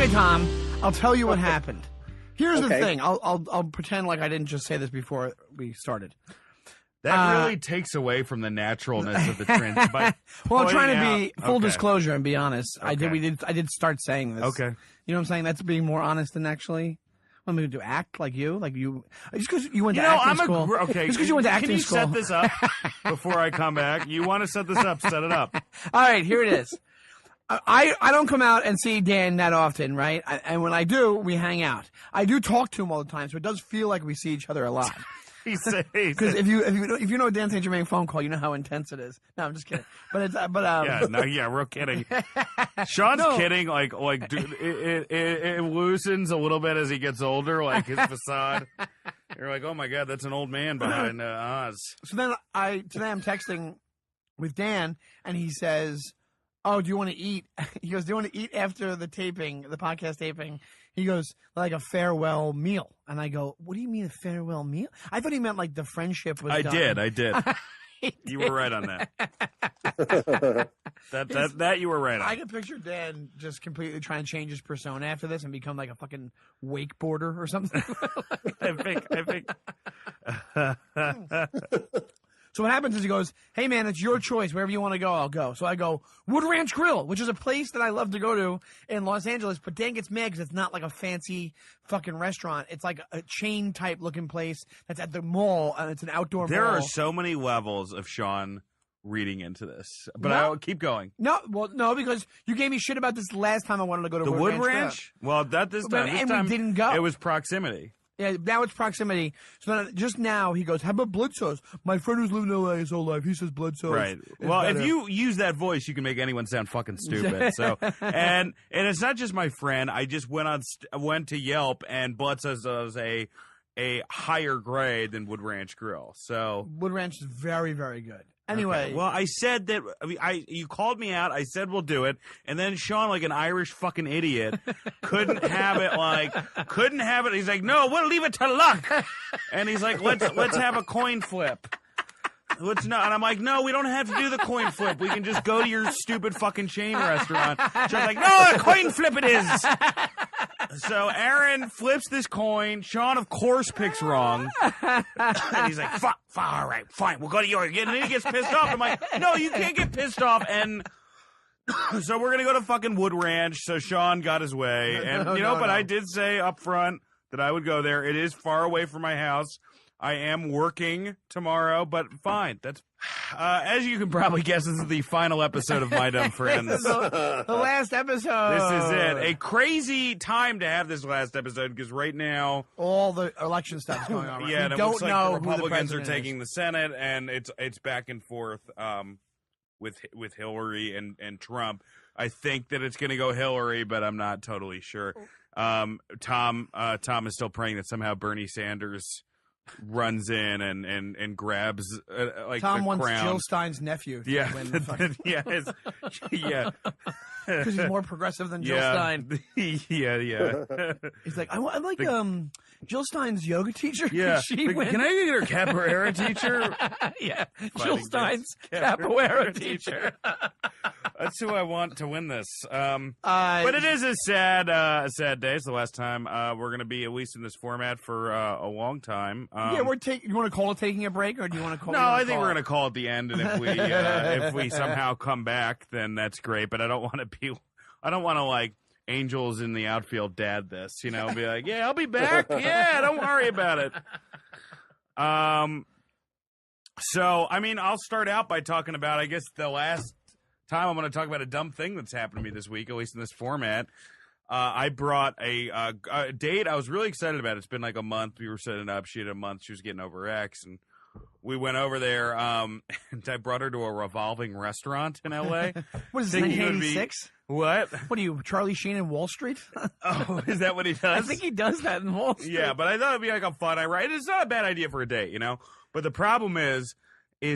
Okay, Tom, I'll tell you what happened. Here's the Okay. thing. I'll pretend like I didn't just say this before we started. That really takes away from the naturalness of the trend. Well, I'm trying to be full Okay. disclosure and be honest. Okay. I did start saying this. Okay. You know what I'm saying? That's being more honest than actually. What am I going to do? Act like you? Just because you went to acting school. Okay. Just because you went to acting school. Can you set this up before I come back? You want to set this up? Set it up. All right, here it is. I don't come out and see Dan that often, right? And when I do, we hang out. I do talk to him all the time, so it does feel like we see each other a lot. Because if you know Dan St. Germain phone call, you know how intense it is. No, I'm just kidding. We're kidding. Sean's kidding. It loosens a little bit as he gets older, like his facade. You're like, oh my god, that's an old man behind Oz. So then today I'm texting with Dan, and he says, "Oh, do you want to eat?" He goes, "Do you want to eat after the podcast taping?" He goes, "Like a farewell meal." And I go, "What do you mean a farewell meal?" I thought he meant like the friendship was done. I did. You were right on that. that you were right on. I can picture Dan just completely trying to change his persona after this and become like a fucking wakeboarder or something. I think. So what happens is he goes, "Hey man, it's your choice. Wherever you want to go, I'll go." So I go, Wood Ranch Grill, which is a place that I love to go to in Los Angeles. But Dan gets mad because it's not like a fancy fucking restaurant. It's like a chain type looking place that's at the mall, and it's an outdoor There mall. are so many levels of Sean reading into this, but I'll keep going. No, because you gave me shit about this last time I wanted to go to The Wood Ranch. Well, this time we didn't go. It was proximity. Yeah, now it's proximity. So then just now he goes, "How about blood sauce? My friend who's lived in LA his whole life, he says blood sauce." Right. Well, better." if you use that voice, you can make anyone sound fucking stupid. So, and it's not just my friend. I just went to Yelp, and blood sauce is a higher grade than Wood Ranch Grill. So Wood Ranch is very, very good. Anyway, well, I said that. You called me out. I said we'll do it, and then Sean, like an Irish fucking idiot, couldn't have it. He's like, "No, we'll leave it to luck," and he's like, "Let's have a coin flip." And I'm like, "No, we don't have to do the coin flip. We can just go to your stupid fucking chain restaurant." Sean's like, "No, a coin flip it is." So Aaron flips this coin. Sean, of course, picks wrong. And he's like, fuck, all right, fine, we'll go to yours. And then he gets pissed off. I'm like, no, you can't get pissed off. And so we're going to go to fucking Wood Ranch. So Sean got his way. And, but I did say up front that I would go there. It is far away from my house. I am working tomorrow, but fine. That's as you can probably guess, this is the final episode of My Dumb Friends. This is the last episode. This is it. A crazy time to have this last episode because right now all the election stuff is going on. Right? Yeah, we it don't looks like know the who Republicans the are taking the Senate, and it's back and forth with Hillary and Trump. I think that it's going to go Hillary, but I'm not totally sure. Tom is still praying that somehow Bernie Sanders runs in and grabs like Tom the wants crown. Jill Stein's nephew to win the fucking... yeah. Because he's more progressive than Jill Stein. yeah. He's like, I like Jill Stein's yoga teacher. Yeah. She win? Can I get her capoeira teacher? Yeah. Jill Stein's capoeira teacher. That's who I want to win this. But it is a sad day. It's the last time we're going to be, at least in this format, for a long time. You want to call it taking a break, or do you want to call? No, I think we're going to call it the end, and if we somehow come back, then that's great. But I don't want to like Angels in the outfield dad this, be like, yeah, I'll be back. Yeah, don't worry about it. So I mean, I'll start out by talking about, I guess, the last time I'm going to talk about a dumb thing that's happened to me this week, at least in this format. I brought a date I was really excited about. It's been like a month. We were setting up. She had a month. She was getting over X, and we went over there. And I brought her to a revolving restaurant in L.A. What is it, 1986? What? What are you, Charlie Sheen in Wall Street? Oh, is that what he does? I think he does that in Wall Street. Yeah, but I thought it'd be like a fun. It's not a bad idea for a date, But the problem is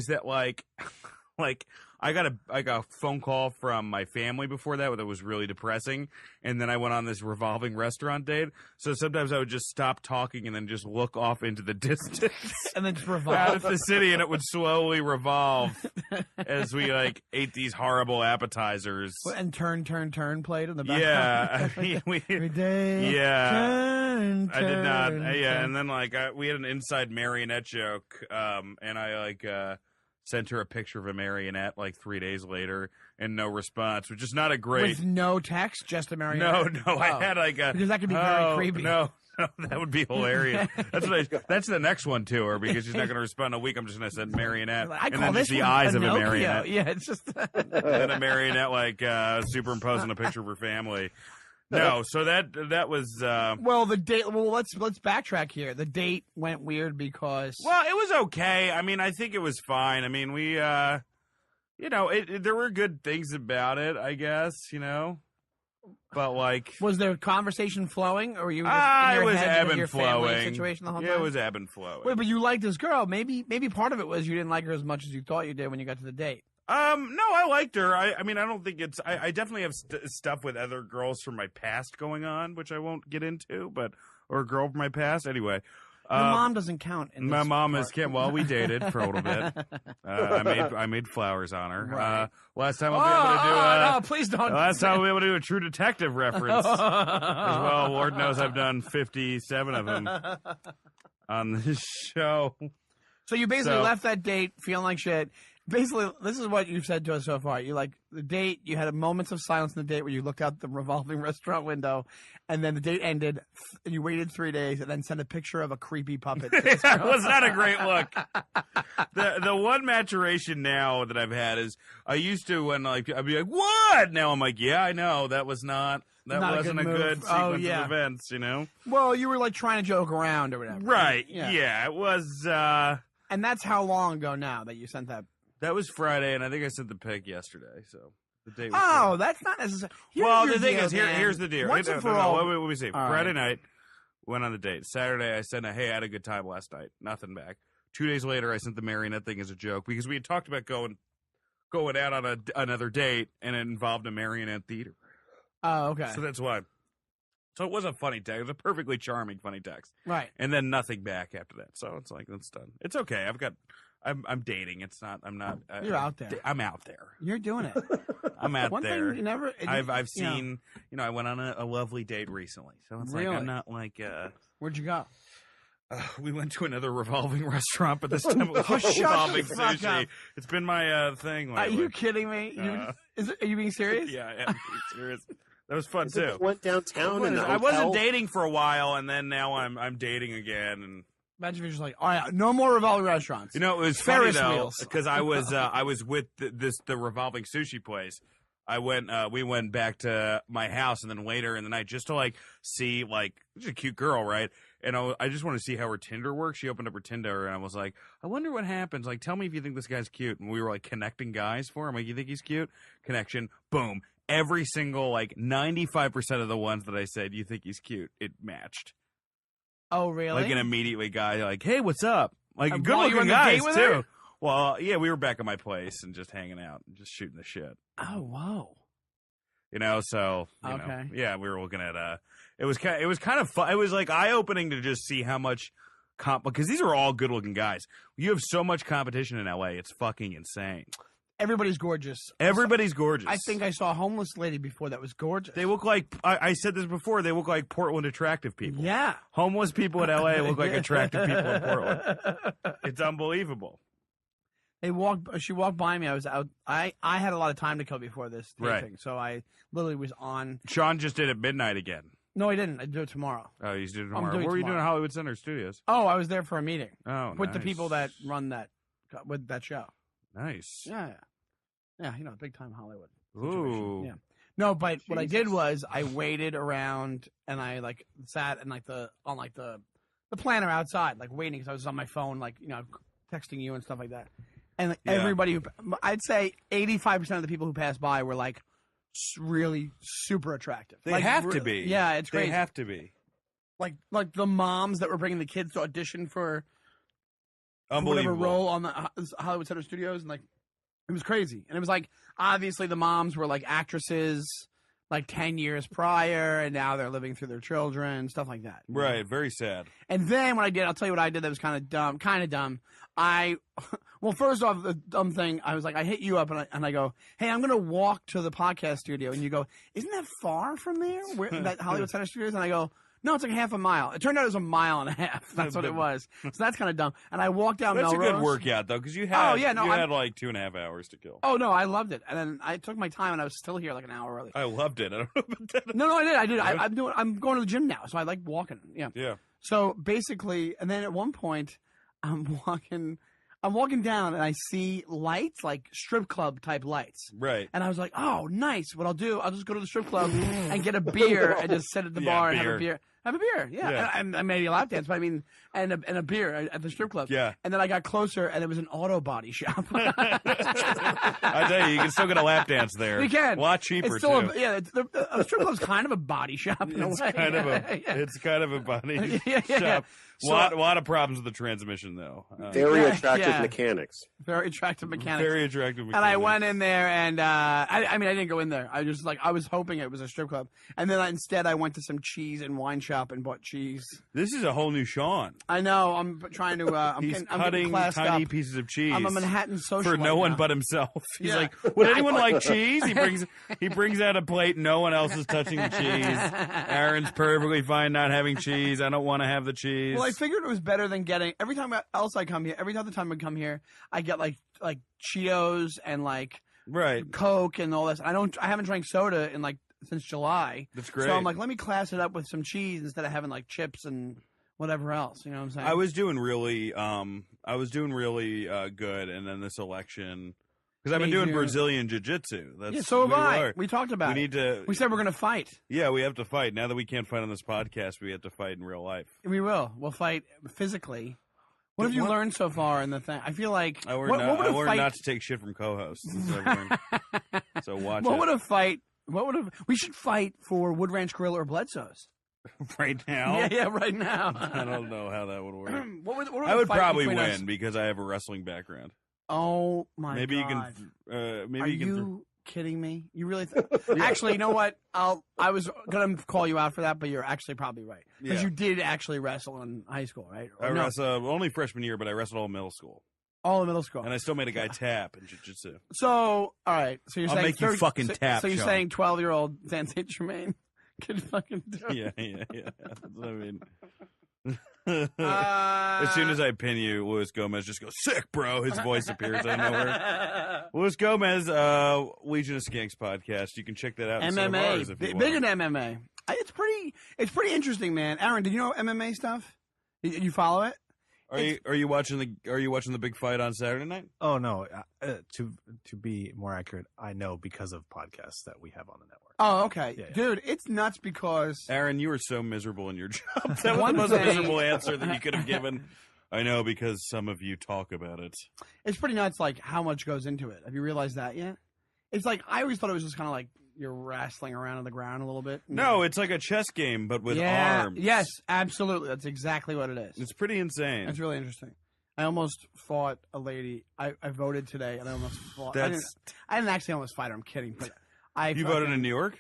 that like I got a phone call from my family before that was really depressing, and then I went on this revolving restaurant date. So sometimes I would just stop talking and then just look off into the distance And then just out revolve. of the city, and it would slowly revolve as we like ate these horrible appetizers. And turn played in the background. Yeah, Every day. yeah. Turn, I did not. turn, Yeah, turn. and then like we had an inside marionette joke, and I like sent her a picture of a marionette like 3 days later, and no response, which is not a great. With no text, just a marionette. No, I had like a because that could be very creepy. No, that would be hilarious. That's the next one to her because she's not going to respond in a week. I'm just going to send marionette, I and call then this just the one eyes of a Pinocchio. marionette, Yeah, it's just. and then a marionette like superimposing a picture of her family. No, so that was. Well, the date. Well, let's backtrack here. The date went weird because. Well, it was okay. I mean, I think it was fine. I mean, we, there were good things about it, I guess, but like. Was there conversation flowing, or were you just in your it was head ebb with and your family flowing. situation the whole time? Yeah, it was ebb and flowing. Wait, but you liked this girl. Maybe part of it was you didn't like her as much as you thought you did when you got to the date. No, I liked her. I mean, I don't think it's. I definitely have stuff with other girls from my past going on, which I won't get into, or a girl from my past. Anyway. Your mom doesn't count. In My this mom part. is can't. Well, we dated for a little bit. I made flowers on her. Right. Last time I'll be able to do. No, please don't. Last time I'll be able to do a True Detective reference. As well, Lord knows I've done 57 of them on this show. So you basically left that date feeling like shit. Basically, this is what you've said to us so far. You like the date. You had moments of silence in the date where you looked out the revolving restaurant window, and then the date ended. And you waited 3 days, and then sent a picture of a creepy puppet. It was not a great look. The one maturation now that I've had is I used to when like I'd be like, "What?" Now I'm like, "Yeah, I know that was not." That Not a wasn't a good good move. sequence yeah. of events, Well, you were like trying to joke around or whatever. Right. Yeah. Yeah, it was. And that's how long ago now that you sent that? That was Friday, and I think I sent the pic yesterday. So the date was Oh, Friday. that's not necessary. Well, the thing is, here's the deal. Once and for all. Let me see. All Friday right. night, went on the date. Saturday, I sent hey, I had a good time last night. Nothing back. 2 days later, I sent the marionette thing as a joke because we had talked about going out on another date, and it involved a marionette theater. Oh, okay. So that's why. So it was a funny text. It was a perfectly charming funny text. Right. And then nothing back after that. So it's like, that's done. It's okay. I'm dating. It's not. I'm not. You're out there. I'm out there. You're doing it. I'm out One there. thing you never. I've seen. I went on a lovely date recently. So it's like Really? I'm not like. Where'd you go? We went to another revolving restaurant, but this time it was Shut revolving the fuck sushi. up. It's been my thing. Are Lately. you kidding me? Are you being serious? Yeah, I'm being serious. That was fun too. Went downtown and I wasn't dating for a while, and then now I'm dating again. And Imagine if you're just like, all right, no more revolving restaurants. it was Ferris funny though wheels. because I was with the revolving sushi place. We went back to my house, and then later in the night just to like see like she's a cute girl, right? And I just want to see how her Tinder works. She opened up her Tinder, and I was like, I wonder what happens. Like, tell me if you think this guy's cute. And we were like connecting guys for him. Like, you think he's cute? Connection. Boom. Every single, like, 95% of the ones that I said, you think he's cute, it matched. Oh, really? Like, an immediately guy, like, hey, what's up? Like, While good you were looking on the guys, date with too. her? Well, yeah, we were back at my place and just hanging out and just shooting the shit. Oh, wow. So, Okay. yeah, we were looking at, it was kind of fun. It was, like, eye-opening to just see how much, because these are all good-looking guys. You have so much competition in L.A., it's fucking insane. Everybody's gorgeous. Everybody's gorgeous. I think I saw a homeless lady before that was gorgeous. They look like, I said this before, they look like Portland attractive people. Yeah. Homeless people in L.A. look like attractive people in Portland. It's unbelievable. She walked by me. I was out. I had a lot of time to kill before this taping, Right. so I literally was on. Sean just did it midnight again. No, I didn't. I do it tomorrow. Oh, he's doing it I'm tomorrow. doing What were you doing tomorrow. at Hollywood Center Studios? Oh, I was there for a meeting Oh, with the nice. people that run that show. Nice. Yeah. Big time Hollywood. Ooh. Yeah. No, but what I did was I waited around and I like sat and the planner outside, like waiting because I was on my phone, like texting you and stuff like that. And like, Yeah. everybody, I'd say 85% of the people who passed by were like really super attractive. They Like, have to be. Yeah, it's They crazy. have to be. Like the moms that were bringing the kids to audition for whatever Unbelievable. role on the Hollywood Center Studios, and like It was crazy. And it was like, obviously the moms were like actresses like 10 years prior, and now they're living through their children, stuff like that. Right, very sad. And then what I did, I'll tell you what I did that was kind of dumb. Well, first off, the dumb thing, I was like, I hit you up and I go, hey, I'm going to walk to the podcast studio. And you go, isn't that far from there? That Hollywood Center Studios? And I go, no, it's like half a mile. It turned out it was a mile and a half. That's what it was. So that's kind of dumb. And I walked down Melrose. That's a good workout, though, because you had like 2.5 hours to kill. Oh, no, I loved it. And then I took my time, and I was still here like an hour early. I loved it. I don't know about that. No, I did. I'm going to the gym now, so I like walking. Yeah. Yeah. So basically, and then at one point, I'm walking down, and I see lights, like strip club type lights. Right. And I was like, oh, nice. What I'll do, I'll just go to the strip club and get a beer and just sit at the bar and have a beer. Have a beer, yeah. And I made a lap dance, but I mean, and a beer at the strip club. Yeah. And then I got closer, and it was an auto body shop. I tell you can still get a lap dance there. You can. A lot cheaper, it's still too. A strip club's kind of a body shop in a way. It's kind of a body yeah. shop. So, a lot of problems with the transmission, though. Very attractive mechanics. Very attractive mechanics. Very attractive mechanics. And I went in there, and I didn't go in there. I was hoping it was a strip club. And then instead I went to some cheese and wine shop and bought cheese. This is a whole new Sean. I know. I'm trying to. He's cutting tiny up. pieces of cheese. I'm a Manhattan social for no one but himself. He's like, would anyone like cheese? He brings out a plate. No one else is touching the cheese. Aaron's perfectly fine not having cheese. I don't want to have the cheese. Well, I figured it was better than getting every time I come here. Every other time I come here, I get like Cheetos and like Coke and all this. I haven't drank soda in like since July. That's great. So I'm like, let me class it up with some cheese instead of having like chips and whatever else. You know what I'm saying? I was doing really good, and then this election. Because I've been doing Brazilian Jiu-Jitsu. So have I. We talked about it. We said we're going to fight. Yeah, we have to fight. Now that we can't fight on this podcast, we have to fight in real life. We will. We'll fight physically. What have you learned so far in the thing? I feel like... I learned not to take shit from co-hosts. So watch it. What would a fight... We should fight for Wood Ranch Grill or Bledsoe's. Right now? Yeah, right now. I don't know how that would work. what I would probably win because I have a wrestling background. Oh my God! You can kidding me? You really? Actually, you know what? I was gonna call you out for that, but you're actually probably right because you did actually wrestle in high school, right? I wrestled only freshman year, but I wrestled all middle school. All in middle school, and I still made a guy tap in jiu-jitsu. So, all right. So you're saying make you fucking tap. So you're saying 12-year-old Germain could fucking do it? Yeah. That's what I mean. As soon as I pin you, Luis Gomez just goes, sick, bro. His voice appears out of nowhere. Luis Gomez, Legion of Skanks podcast. You can check that out. MMA, bigger than MMA. It's pretty interesting, man. Aaron, did you know MMA stuff? You follow it? Are you watching the big fight on Saturday night? Oh no, to be more accurate, I know because of podcasts that we have on the network. Oh, okay. Yeah. Dude, it's nuts because... Aaron, you were so miserable in your job. That was the most miserable answer that you could have given. I know, because some of you talk about it. It's pretty nuts, like, how much goes into it. Have you realized that yet? It's like, I always thought it was just kind of like you're wrestling around on the ground a little bit. No, it's like a chess game, but with arms. Yes, absolutely. That's exactly what it is. It's pretty insane. It's really interesting. I almost fought a lady. I voted today, and I almost fought. I didn't actually almost fight her. I'm kidding, but... You voted in New York?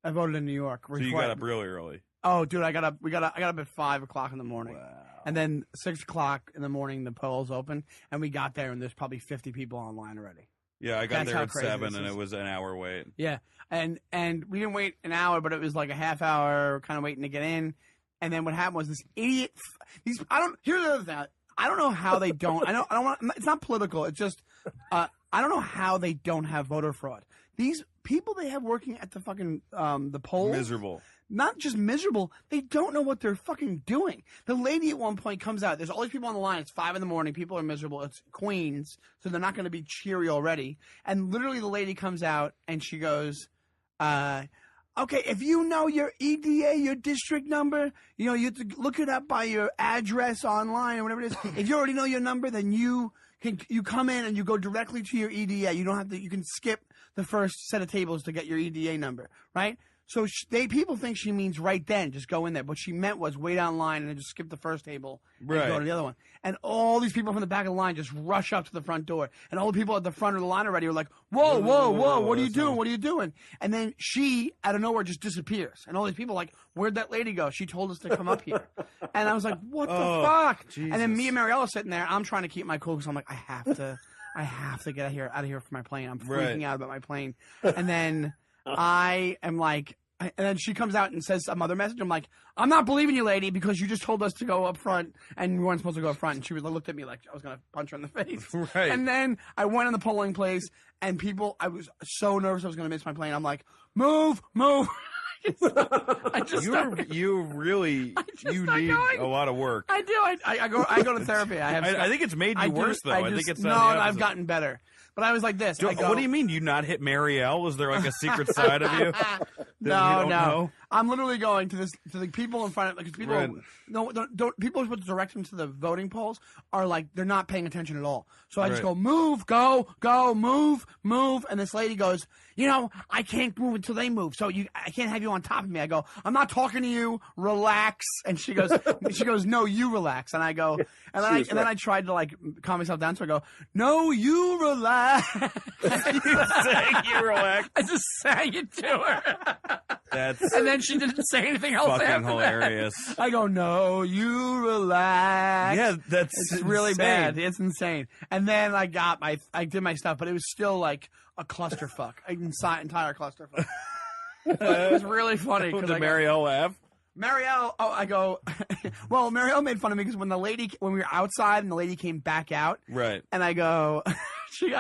I voted in New York. So you got up really early. Oh, dude, I got up at 5 o'clock in the morning. Wow. And then 6 o'clock in the morning, the polls open, and we got there, and there's probably 50 people online already. Yeah, I got there at 7, and it was an hour wait. Yeah, and we didn't wait an hour, but it was like a half hour, kind of waiting to get in. And then what happened was this idiot. Here's the other thing. I don't know how they don't. I don't want. It's not political. It's just I don't know how they don't have voter fraud. These people they have working at the fucking the polls. Miserable. Not just miserable. They don't know what they're fucking doing. The lady at one point comes out. There's all these people on the line. It's 5 a.m. People are miserable. It's Queens, so they're not going to be cheery already. And literally, the lady comes out and she goes, "Okay, if you know your EDA, your district number, you have to look it up by your address online or whatever it is. If you already know your number, then you come in and you go directly to your EDA. You don't have to. You can skip the first set of tables to get your EDA number, right?" So people think she means right then, just go in there. What she meant was wait on line and then just skip the first table and go to the other one. And all these people from the back of the line just rush up to the front door. And all the people at the front of the line already were like, whoa, what are you doing? What are you doing? And then she, out of nowhere, just disappears. And all these people are like, where'd that lady go? She told us to come up here. And I was like, what the fuck? Jesus. And then me and Mariella sitting there. I'm trying to keep my cool because I'm like, I have to get out of here for my plane. I'm freaking out about my plane. And then I am like, and then she comes out and says some other message. I'm like, I'm not believing you, lady, because you just told us to go up front and we weren't supposed to go up front. And she looked at me like I was going to punch her in the face. Right. And then I went in the polling place and I was so nervous I was going to miss my plane. I'm like, move. You need a lot of work. I do. I go to therapy. I think it's made you worse though. I think it's no. I've gotten better. But I was like this. What do you mean you not hit Marielle? Was there like a secret side of you? No. Know? I'm literally going to the people in front of like people. Right. No, don't people who are supposed to direct them to the voting polls are like they're not paying attention at all. So I just go move, go, move, and this lady goes, I can't move until they move. So I can't have you on top of me. I go, I'm not talking to you. Relax. And she goes, no, you relax. And I go, and then I tried to like calm myself down. So I go, no, you relax. You relax. I just sang it to her. And then she didn't say anything else. Fucking hilarious. That. I go, no, you relax. Yeah, it's really bad. It's insane. And then I did my stuff, but it was still like a clusterfuck, entire clusterfuck. It was really funny. Did Marielle laugh? Marielle, well, Marielle made fun of me because when we were outside and the lady came back out, right? And I go,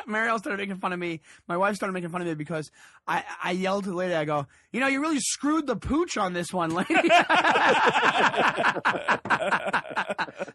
Marielle started making fun of me. My wife started making fun of me because I yelled to the lady, I go, you really screwed the pooch on this one, lady.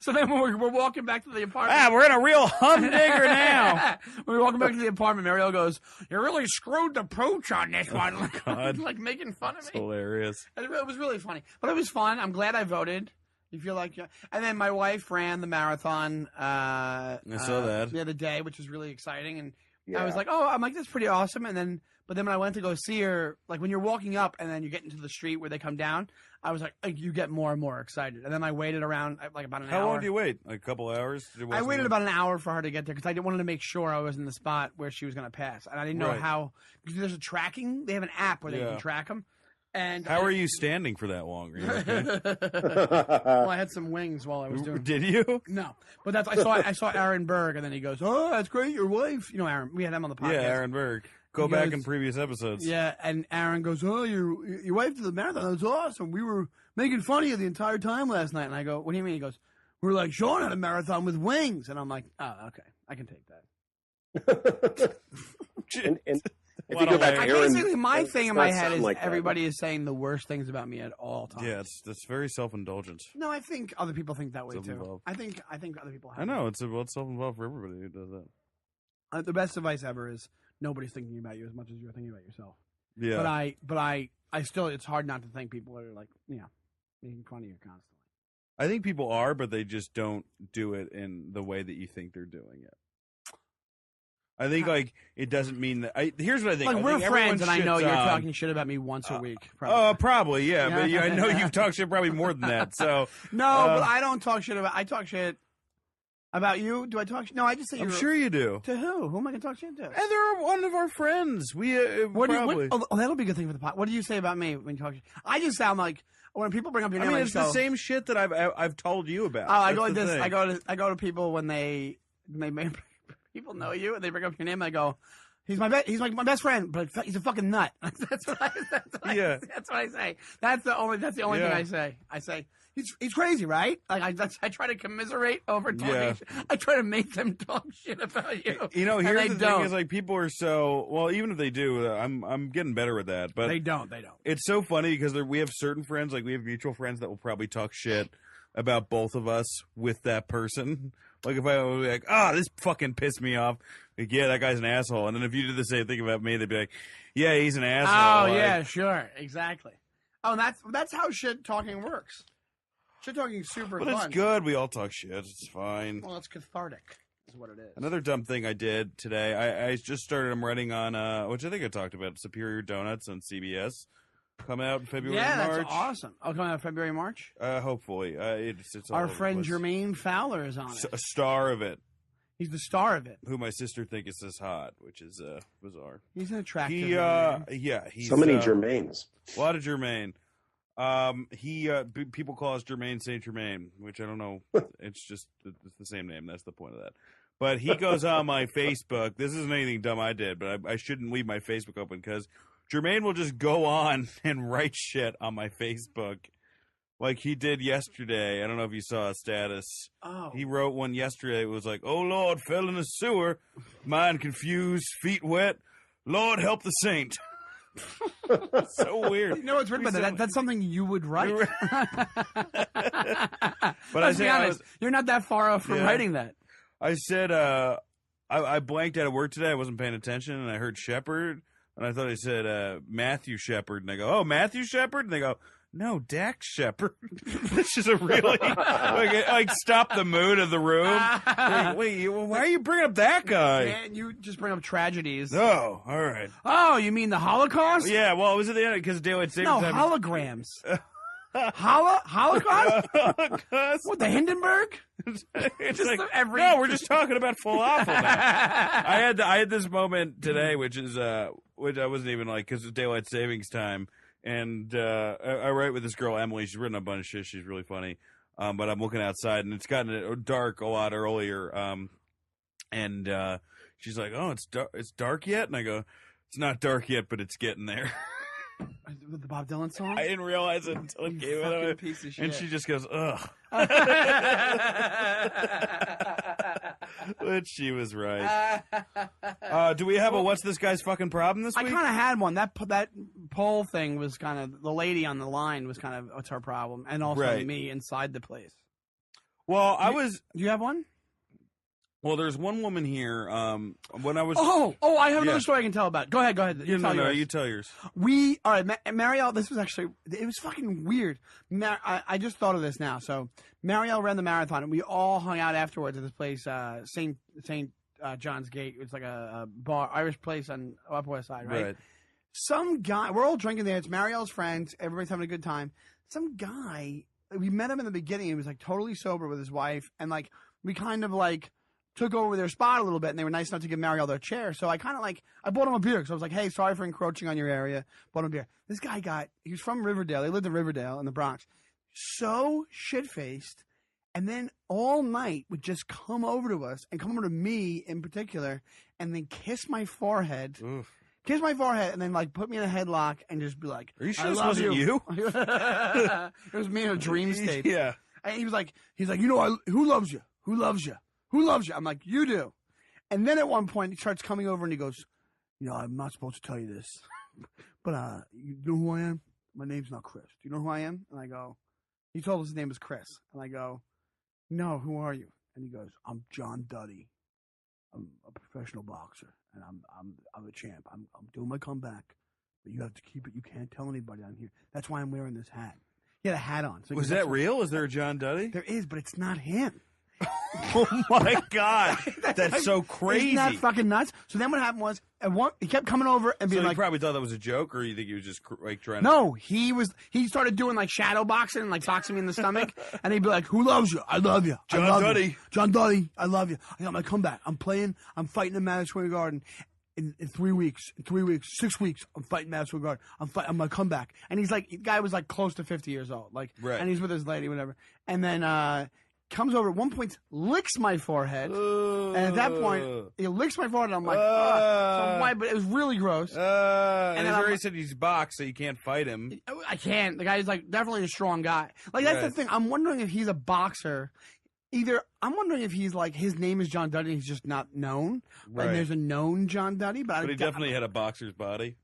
So then when we're walking back to the apartment. We're in a real humdinger now. When we're walking back to the apartment, Marielle goes, you really screwed the pooch on this one. Oh, God. Like making fun of me. That's hilarious. And it was really funny. But it was fun. I'm glad I voted. You feel like, and then my wife ran the marathon. I saw that the other day, which was really exciting. And I was like, I'm like, that's pretty awesome. But then when I went to go see her, like when you're walking up and then you get into the street where they come down, I was like, you get more and more excited. And then I waited around like about an hour. How long do you wait? Like a couple hours? I waited about an hour for her to get there because I wanted to make sure I was in the spot where she was going to pass, and I didn't know how. Because there's a tracking. They have an app where they can track them. And how are you standing for that long? Are you okay? Well, I had some wings while I was doing. Did you? No, but I saw Aaron Berg, and then he goes, "Oh, that's great, your wife." Aaron. We had him on the podcast. Yeah, Aaron Berg. Go back in previous episodes. Yeah, and Aaron goes, "Oh, your wife did the marathon. That's awesome. We were making fun of you the entire time last night." And I go, "What do you mean?" He goes, "We're like Sean had a marathon with wings," and I'm like, "Oh, okay, I can take that." and if you go back, Aaron, basically, my thing in my head is like everybody is saying the worst things about me at all times. Yeah, it's very self-indulgent. No, I think other people think that way too. I think other people have. I know it's self-involved for everybody who does that. The best advice ever is nobody's thinking about you as much as you're thinking about yourself. Yeah. But I still, it's hard not to think people are like, making fun of you constantly. I think people are, but they just don't do it in the way that you think they're doing it. I think it doesn't mean that. Here's what I think. Like we're friends, and I know you're talking shit about me once a week. Probably, yeah. But I know you've talked shit probably more than that. So no, but I don't talk shit about. I talk shit about you. Do I talk shit? No, I just say. I'm sure you do. To who? Who am I going to talk shit to? And they're one of our friends. We probably. That'll be a good thing for the pod. What do you say about me when you talk shit? I just sound like when people bring up your name. It's the same shit that I've told you about. Oh, I go like this. I go to people when they people know you and they bring up your name. And I go, he's my best friend, but he's a fucking nut. That's what I say. That's the only thing I say. I say he's crazy, right? Like I try to commiserate over talking. Yeah. I try to make them talk shit about you. Here's the thing is like people are so well. Even if they do, I'm getting better with that. But they don't. It's so funny because we have certain friends, like we have mutual friends that will probably talk shit about both of us with that person. Like if I was like, this fucking pissed me off. Like, yeah, that guy's an asshole. And then if you did the same thing about me, they'd be like, yeah, he's an asshole. Oh, yeah, sure. Exactly. Oh, that's how shit talking works. Shit talking is super fun. But it's good. We all talk shit. It's fine. Well, it's cathartic is what it is. Another dumb thing I did today, I just started, I'm writing on, which I think I talked about, Superior Donuts on CBS. Come out in February, Yeah, March. that's awesome. Oh, coming out February, March? Hopefully. It's all Our over the friend place. Germain Fowler is on it. A star of it, He's the star of it. who my sister thinks is hot, which is bizarre. He's an attractive He, young man. yeah, he's So many Germains. a lot of Germain. People call us Germain Saint Germain, which I don't know. It's the same name. That's the point of that. But he goes on my Facebook. This isn't anything dumb I did, but I shouldn't leave my Facebook open because Germain will just go on and write shit on my Facebook. Like he did yesterday. I don't know if you saw a status. Oh. He wrote one yesterday. It was like, "Oh Lord, fell in the sewer, mind confused, feet wet. Lord help the saint." So weird. You know what's weird about that? That's something you would write. But Let's be honest. You're not that far off from Yeah. writing that. I said, I blanked out of work today. I wasn't paying attention, and I heard Shepherd, and I thought I said Matthew Shepherd, and I go, "Oh, Matthew Shepherd," and they go, "No, Dax Shepherd." This is a really like stop the mood of the room. Wait, why are you bringing up that guy? Man, you just bring up tragedies. Oh, all right. Oh, you mean the Holocaust? Yeah, well, it was at the end because daylight savings No, time. holograms. Holocaust? Holocaust. What, the Hindenburg? It's Just like, every- no, we're just talking about falafel. Now. I had this moment today, which I wasn't even like because it's daylight savings time, and I write with this girl Emily. She's written a bunch of shit. She's really funny, but I'm looking outside and it's gotten dark a lot earlier. And she's like, "Oh, it's dark yet?" And I go, "It's not dark yet, but it's getting there." With the Bob Dylan song? I didn't realize it until it You came fucking out. piece of shit. And she just goes, "Ugh." But she was right. Do we have a what's this guy's fucking problem this I week? kind of had one. That poll thing was kind of, the lady on the line was kind of, what's her problem? And also Right. me inside the place. Well, Do you have one? Well, there's one woman here. When I was. I have Yeah. another story I can tell about. Go ahead. You tell yours. you tell yours. All right, Marielle, this was actually, it was fucking weird. I just thought of this now. So, Marielle ran the marathon, and we all hung out afterwards at this place, St. John's Gate. It's like a bar, Irish place on Upper West Side, right? Some guy, we're all drinking there. It's Marielle's friends. Everybody's having a good time. Some guy, we met him in the beginning. He was like totally sober with his wife, and like, we kind of like, took over their spot a little bit, and they were nice enough to give Marielle their chair. So I kind of like, I bought him a beer because I was like, "Hey, sorry for encroaching on your area." Bought him a beer. This guy he was from Riverdale. They lived in Riverdale in the Bronx. So shit-faced, and then all night would just come over to us and come over to me in particular, and then kiss my forehead. Oof. Kiss my forehead, and then like put me in a headlock and just be like, Are you sure "I this love wasn't you?" It was me in a dream state. Yeah. And he was like, who loves you? Who loves you? Who loves you? I'm like, you do. And then at one point, he starts coming over and he goes, "I'm not supposed to tell you this, but you know who I am? My name's not Chris. Do you know who I am?" And I go, he told us his name is Chris. And I go, "No, who are you?" And he goes, "I'm John Duddy. I'm a professional boxer, and I'm a champ. I'm doing my comeback, but you have to keep it. You can't tell anybody I'm here. That's why I'm wearing this hat." He had a hat on. So Was that real? Is there a John Duddy? There is, but it's not him. Oh my God, that's so crazy. Isn't that fucking nuts? So then what happened was, he kept coming over and being So you like, probably thought that was a joke, or you think he was just like trying? no, he started doing like shadow boxing and like boxing me in the stomach, and he'd be like, "Who loves you? I love you. John I love Duddy. You. John Duddy, I love you. I got my comeback. I'm fighting in Madison Square Garden. In 3 weeks, 6 weeks, I'm fighting Madison Square Garden. I'm gonna come back." And he's like, the guy was like close to 50 years old, like, Right. and he's with his lady, whatever. And then comes over at one point, licks my forehead, and at that point, he licks my forehead. And I'm like, so why? But it was really gross. And then he's I'm already like- said he's boxed, so you can't fight him. I can't. The guy's like definitely a strong guy. Like that's the Right. thing. I'm wondering if he's a boxer. I'm wondering if he's like, his name is John Duddy, he's just not known. Right. And there's a known John Duddy, but But he definitely had a boxer's body.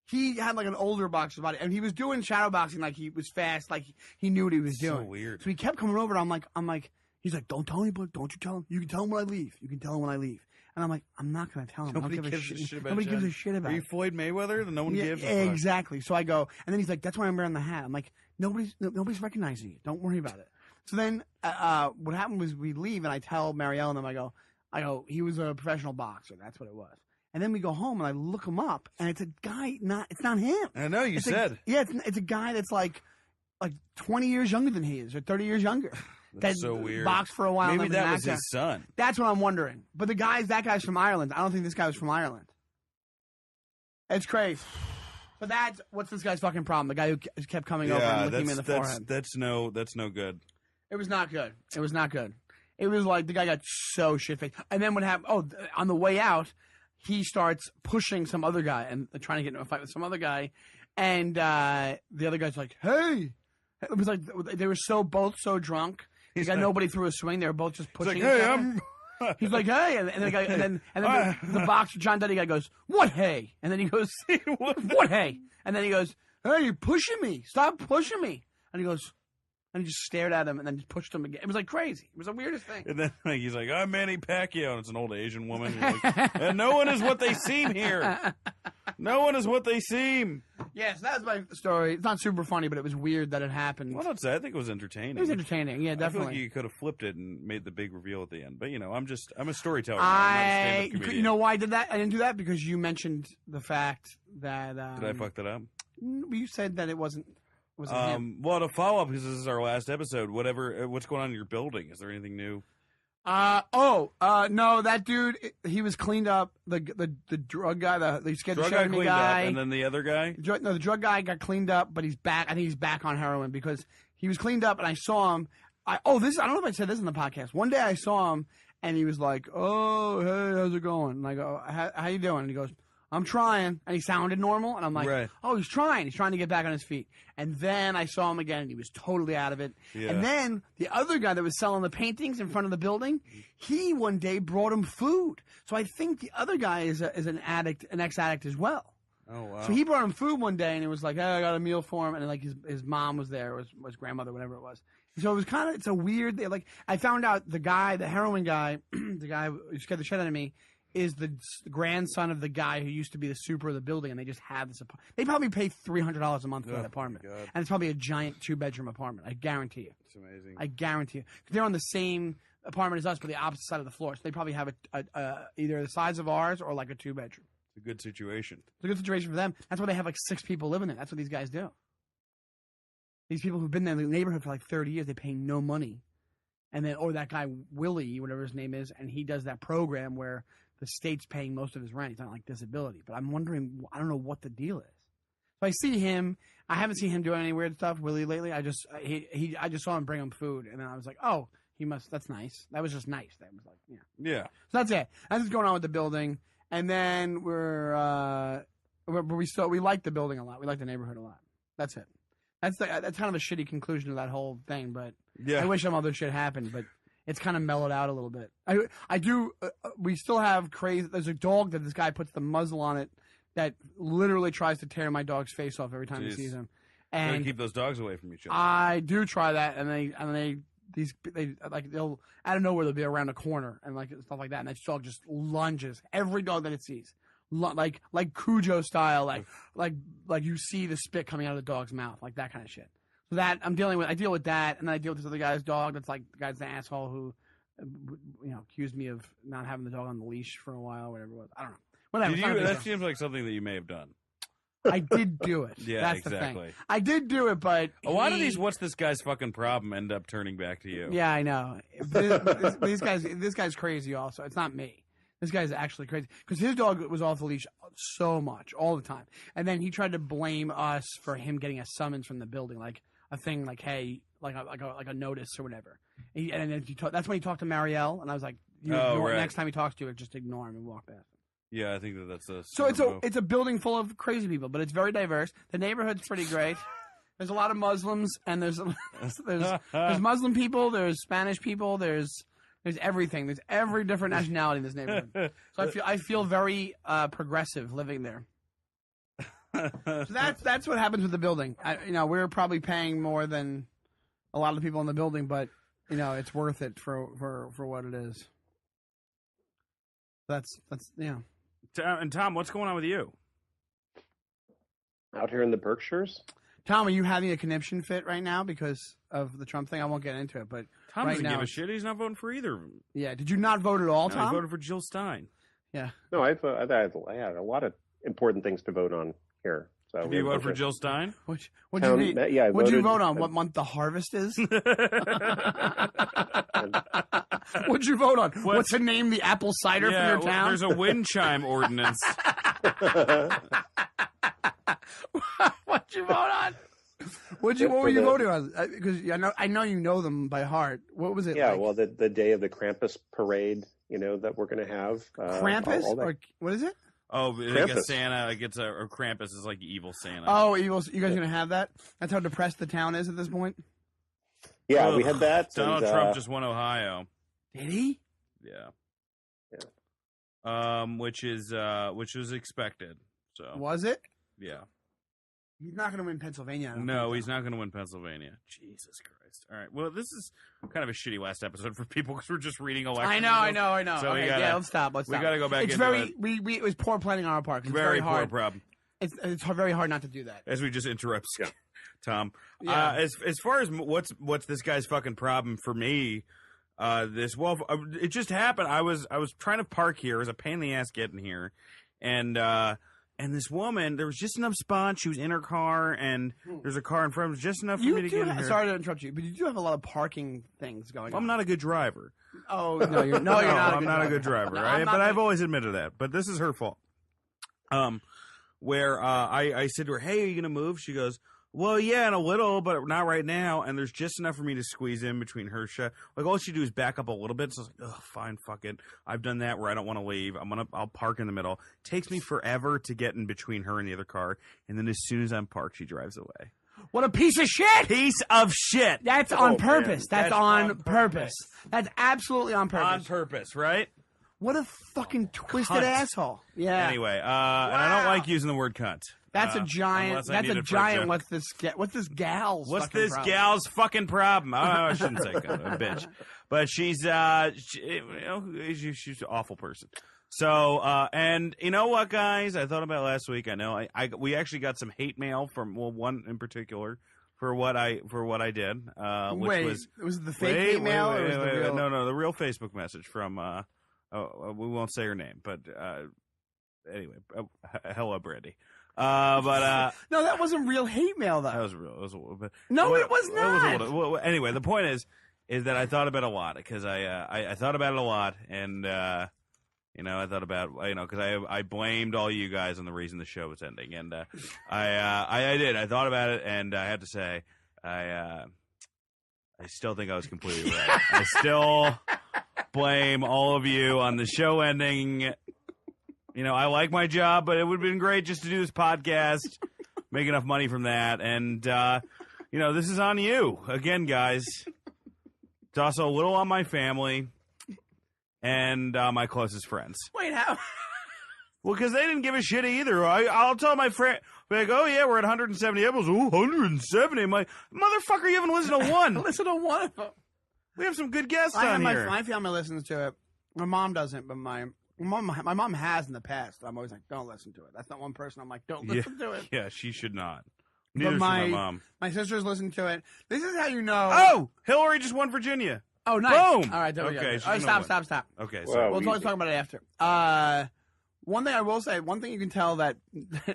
he had like an older boxer's body, and he was doing shadow boxing, like he was fast, like he knew what he was So doing. weird. So he kept coming over, and I'm like, he's like, "Don't tell anybody. Don't you tell him. You can tell him when I leave. You can tell him when I leave." And I'm like, "I'm not gonna tell him. Nobody I don't give gives a shit about Nobody gives John. a shit about Are you it." Floyd Mayweather? Then no one gives a fuck. Exactly. So I go, and then he's like, "That's why I'm wearing the hat." I'm like, nobody's recognizing you. Don't worry about it. So then, what happened was we leave, and I tell Marielle and them, I go, he was a professional boxer. That's what it was. And then we go home and I look him up, and it's a guy. It's not him. I know you said. It's a guy that's like 20 years younger than he is, or 30 years younger. That's so weird. Boxed for a while. Maybe that was his son. That's what I'm wondering. But that guy's from Ireland. I don't think this guy was from Ireland. It's crazy. But what's this guy's fucking problem? The guy who kept coming over and looking me in the forehead. That's no good. It was not good. It was not good. It was like the guy got so shit-faced. And then what happened? Oh, on the way out, he starts pushing some other guy and trying to get into a fight with some other guy. And the other guy's like, hey. It was like they were both so drunk. He's got nobody through a swing. They were both just pushing. He's like, each hey, other. He's like, hey, and the guy, and then the boxer John Dudley guy goes, what hey? And then he goes, what hey? And then he goes, hey, you're pushing me. Stop pushing me. And he goes, and he just stared at him and then just pushed him again. It was like crazy. It was the weirdest thing. And then he's like, I'm Manny Pacquiao, and it's an old Asian woman. Like, and no one is what they seem here. No one is what they seem. Yes, that's my story. It's not super funny, but it was weird that it happened. Well, not say. I think it was entertaining. It was entertaining, yeah, definitely. I feel like you could have flipped it and made the big reveal at the end. But, I'm a storyteller. I'm not a stand-up comedian. You know why I did that? I didn't do that because you mentioned the fact that... Did I fuck that up? You said that it wasn't him. Well, to follow up, because this is our last episode, what's going on in your building? Is there anything new? No, that dude, he was cleaned up. The drug guy, the scared the shit out of me guy. Up, and then the other guy? The drug guy got cleaned up, but he's back. I think he's back on heroin because he was cleaned up, and I saw him. I don't know if I said this in the podcast. One day I saw him, and he was like, oh, hey, how's it going? And I go, how you doing? And he goes, I'm trying. And he sounded normal. And I'm like, right. Oh, he's trying. He's trying to get back on his feet. And then I saw him again, and he was totally out of it. Yeah. And then the other guy that was selling the paintings in front of the building, he one day brought him food. So I think the other guy is an addict, an ex-addict as well. Oh, wow. So he brought him food one day, and it was like, hey, I got a meal for him. And like his mom was there, or his grandmother, whatever it was. So it was it's a weird, like, I found out the heroin guy, the guy who scared the shit out of me, is the grandson of the guy who used to be the super of the building, and they just have this apartment. They probably pay $300 a month for that apartment. And it's probably a giant 2-bedroom apartment. I guarantee you. It's amazing. I guarantee you. They're on the same apartment as us, but the opposite side of the floor. So they probably have either the size of ours or like a 2-bedroom. It's a good situation. It's a good situation for them. That's why they have like 6 people living there. That's what these guys do. These people who've been there in the neighborhood for like 30 years, they pay no money. And then, or that guy, Willie, whatever his name is, and he does that program where the state's paying most of his rent. He's not like disability. But I'm wondering, I don't know what the deal is. So I see him. I haven't seen him doing any weird stuff, Willie, lately. I just saw him bring him food. And then I was like, oh, that's nice. That was just nice. That was like, yeah. Yeah. So that's it. That's what's going on with the building. And then we like the building a lot. We like the neighborhood a lot. That's it. That's kind of a shitty conclusion to that whole thing, but yeah. I wish some other shit happened, but it's kind of mellowed out a little bit. I do. We still have crazy. There's a dog that this guy puts the muzzle on it that literally tries to tear my dog's face off every time he sees him. And keep those dogs away from each other. I do try that, and they'll out of nowhere they'll be around a corner and like stuff like that, and that dog just lunges every dog that it sees. Like Cujo style, like you see the spit coming out of the dog's mouth, like that kind of shit. So that I deal with that, and then I deal with this other guy's dog. That's like the guy's an asshole who, accused me of not having the dog on the leash for a while, whatever it was. I don't know. Whatever. That seems like something that you may have done. I did do it. Yeah, that's exactly. The thing. I did do it, but a lot of these "what's this guy's fucking problem" end up turning back to you. Yeah, I know. This guy's crazy. Also, it's not me. This guy's actually crazy because his dog was off the leash so much all the time, and then he tried to blame us for him getting a summons from the building, like a thing, like hey, like a notice or whatever. And then that's when he talked to Marielle, and I was like, next time he talks to you, just ignore him and walk past him. Yeah, I think that's a. So it's a building full of crazy people, but it's very diverse. The neighborhood's pretty great. There's a lot of Muslims, and there's Muslim people, there's Spanish people, there's everything. There's every different nationality in this neighborhood. So I feel very progressive living there. So that's what happens with the building. We're probably paying more than a lot of the people in the building, but it's worth it for what it is. That's yeah. And Tom, what's going on with you? Out here in the Berkshires? Tom, are you having a conniption fit right now because of the Trump thing? I won't get into it, but Tom doesn't give a shit. He's not voting for either of them. Yeah. Did you not vote at all, No, Tom? he voted for Jill Stein. Yeah. No, I had a lot of important things to vote on here. So Did you vote for Jill Stein? What'd you need? Yeah, What'd you vote on? What month the harvest is? What'd you vote on? What to name the apple cider from your town? There's a wind chime ordinance. What'd you vote on? What were you voting on? Because I know you know them by heart. What was it? Yeah, like? well, the day of the Krampus parade, that we're going to have. Krampus? Or what is it? Oh, like a Santa, like or Krampus is like evil Santa. Oh, evil! You guys gonna have that? That's how depressed the town is at this point. Yeah, we had that. Donald Trump just won Ohio. Did he? Yeah. Which was expected. So was it? Yeah. He's not going to win Pennsylvania. No, he's not going to win Pennsylvania. Jesus Christ. All right. Well, this is kind of a shitty last episode for people because we're just reading election I know. So okay, let's stop. We got to go back into it. It was poor planning on our part. It's very poor hard. problem. It's very hard not to do that. As we just interrupt Tom. Yeah. As far as what's this guy's fucking problem for me, it just happened. I was trying to park here. It was a pain in the ass getting here. And this woman, there was just enough spots. She was in her car, and there's a car in front of her. Just enough for me to get in here. Sorry to interrupt you, but you do have a lot of parking things going on. I'm not a good driver. Oh, no, you're not. I'm not a good driver. But I've always admitted that. But this is her fault. Where I said to her, hey, are you going to move? She goes, well, yeah, in a little, but not right now. And there's just enough for me to squeeze in between her like all she do is back up a little bit. So I was like, oh, fine, fuck it. I've done that where I don't want to leave. I'll park in the middle. Takes me forever to get in between her and the other car. And then as soon as I'm parked, she drives away. What a piece of shit! Piece of shit. That's on purpose. Man. That's on purpose. That's absolutely on purpose. On purpose, right? What a fucking twisted asshole. Yeah. Anyway, and I don't like using the word cunt. That's a giant. What's this gal's? What's fucking this problem? gal's fucking problem? Oh, I shouldn't say a bitch, but she's she's an awful person. So, and you know what, guys? I thought about last week. I know we actually got some hate mail from one in particular for what I did. Which was it the fake hate mail? Or was the real... No, the real Facebook message from. We won't say her name, but anyway, hello, Brandy. No, that wasn't real hate mail, though. That was real. It was a little bit. No, it was not. It was a little, anyway, the point is that I thought about it a lot because I thought about it a lot, and I thought about because I blamed all you guys on the reason the show was ending, and I did. I thought about it, and I had to say I still think I was completely right. I still blame all of you on the show ending. I like my job, but it would have been great just to do this podcast, make enough money from that. And, this is on you. Again, guys, it's also a little on my family and my closest friends. Wait, how? Well, because they didn't give a shit either. I'll tell my friend, like, oh, yeah, we're at 170 episodes. Ooh, 170. I'm like, motherfucker, you haven't listened to one. Listen to one of them. We have some good guests on here. My family listens to it. My mom doesn't, but my mom has in the past. I'm always like, don't listen to it. That's not one person. I'm like, don't listen to it. Yeah, she should not. Neither should my mom. My sisters listen to it. This is how you know. Oh, Hillary just won Virginia. Oh, nice. Boom. All right, there we go. Okay, All right, stop. Okay, so we'll talk about it after. One thing I will say, one thing you can tell that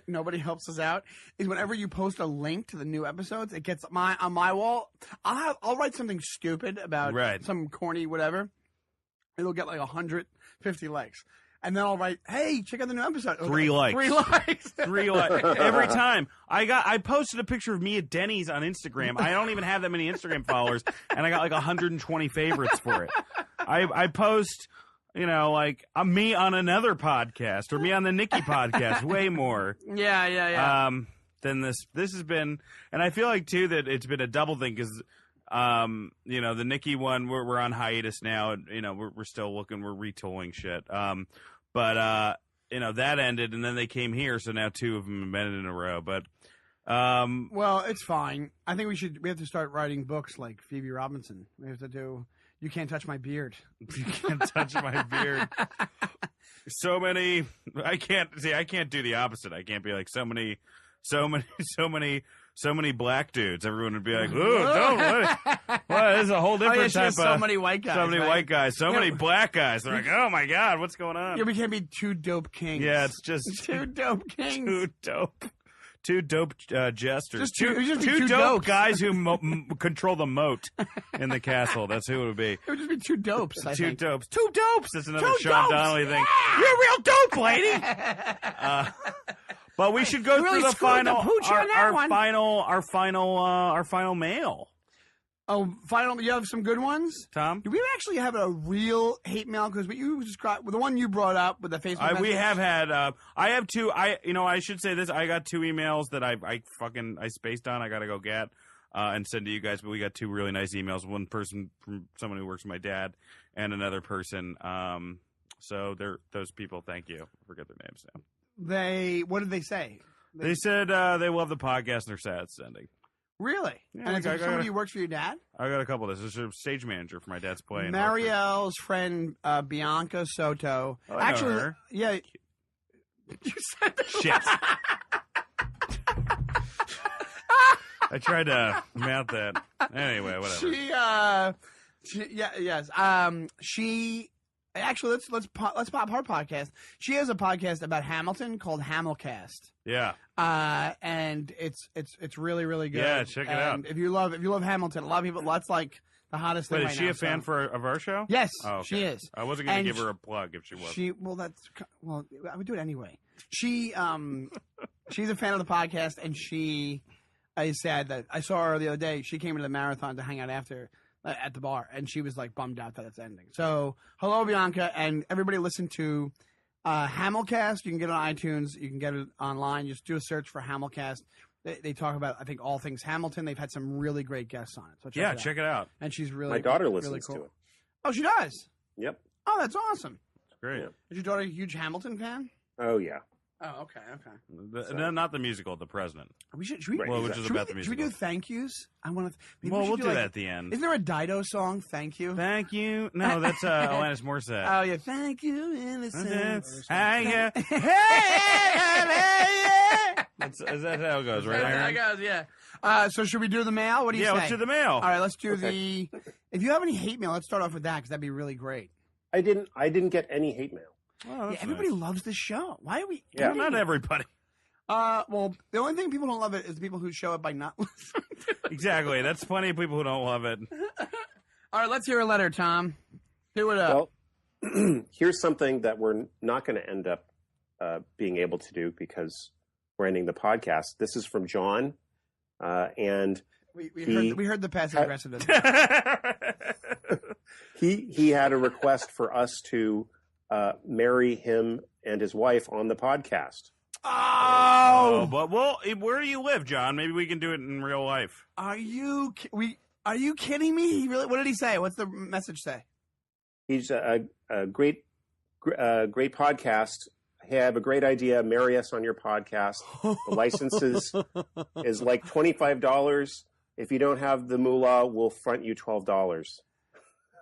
nobody helps us out is whenever you post a link to the new episodes, it gets on my wall. I'll write something stupid about some corny whatever. It'll get like 150 likes. And then I'll write, hey, check out the new episode. 3 likes. 3 likes. 3 likes. Every time. I posted a picture of me at Denny's on Instagram. I don't even have that many Instagram followers, and I got like 120 favorites for it. I post, like me on another podcast or me on the Nikki podcast, way more. Yeah. Than this. This has been, and I feel like, too, that it's been a double thing because the Nikki one, we're on hiatus now. And, we're still looking, we're retooling shit. But that ended, and then they came here, so now 2 of them have been in a row. But well, it's fine. I think we have to start writing books like Phoebe Robinson. We have to do You Can't Touch My Beard. You Can't Touch My Beard. So many. I can't do the opposite. I can't be like so many so many black dudes, everyone would be like, "Ooh, don't what? This is a whole different type of so many white guys. so many right? white guys, so many black guys." They're like, "Oh my god, what's going on?" Yeah, we can't be two dope kings. Yeah, it's just two dope kings. Two dope jesters. Just two two dope dopes. guys who control the moat in the castle. That's who it would be. It would just be two dopes. I Two think. dopes. Two dopes. That's another Two Sean dopes. Donnelly thing. Yeah. You're a real dope, lady. But we should go You really through the screwed the final, pooch on that our one. final mail. Oh, final. You have some good ones. Tom, Do we actually have a real hate mail? Because what you described, the one you brought up with the Facebook. we message? have had. I have two. I should say this. I got 2 emails that I spaced on. I got to go get and send to you guys. But we got 2 really nice emails. One person from someone who works with my dad, and another person. So they're those people. Thank you. I forget their names now. What did they say? They said they love the podcast and they're sad it's ending. Really? Yeah, and it's I somebody who works for your dad? I got a couple of this. This is a stage manager for my dad's play. in Marielle's friend Bianca Soto. Oh, I know Actually, her. yeah. You said that. Shit. I tried to mount that. Anyway, whatever. She actually let's pop her podcast. She has a podcast about Hamilton called Hamilcast. Yeah. And it's really, really good. Yeah, check it out. If you love Hamilton, a lot of people, that's like the hottest thing Wait, right is she now, a fan of our show? Yes, Oh, okay. she is. I wasn't going And to give her a plug if she was. I would do it anyway. She's a fan of the podcast, and she is sad that I saw her the other day. She came to the marathon to hang out after at the bar, and she was like bummed out that it's ending. So, hello, Bianca, and everybody listen to Hamilcast. You can get it on iTunes. You can get it online. Just do a search for Hamilcast. They talk about, I think, all things Hamilton. They've had some really great guests on it. So check it out. And she's really My daughter really listens cool. to it. Oh, she does? Yep. Oh, that's awesome. It's great. Yeah. Is your daughter a huge Hamilton fan? Oh yeah. Oh, okay. No, not the musical, the president. Should we, Right, Well, which is about the should we musical. do thank yous? I want to. Well, we'll do that at the end. Isn't there a Dido song? Thank you. Thank you. No, that's Alanis Morissette. Oh yeah. Thank you in the sense. Is that how it goes, right, Aaron? That goes, yeah. So should we do the mail? What do you say? Yeah, let's do the mail. All right, let's do Okay. If you have any hate mail, let's start off with that because that'd be really great. I didn't get any hate mail. Oh, that's Everybody nice. loves this show. Why are we? Yeah. Not everybody. Well, the only thing people don't love it is the people who show it by not listening to it. Exactly. That's plenty of people who don't love it. All right, let's hear a letter, Tom. Do it up. Well, here's something that we're not going to end up being able to do because we're ending the podcast. This is from John, and we heard the passive aggressiveness. he had a request for us to marry him and his wife on the podcast. Oh, but where do you live, John? Maybe we can do it in real life. Are you kidding me? He really? What did he say? What's the message say? He's a great podcast. Hey, I have a great idea. Marry us on your podcast. The license is like $25. If you don't have the moolah, we'll front you $12.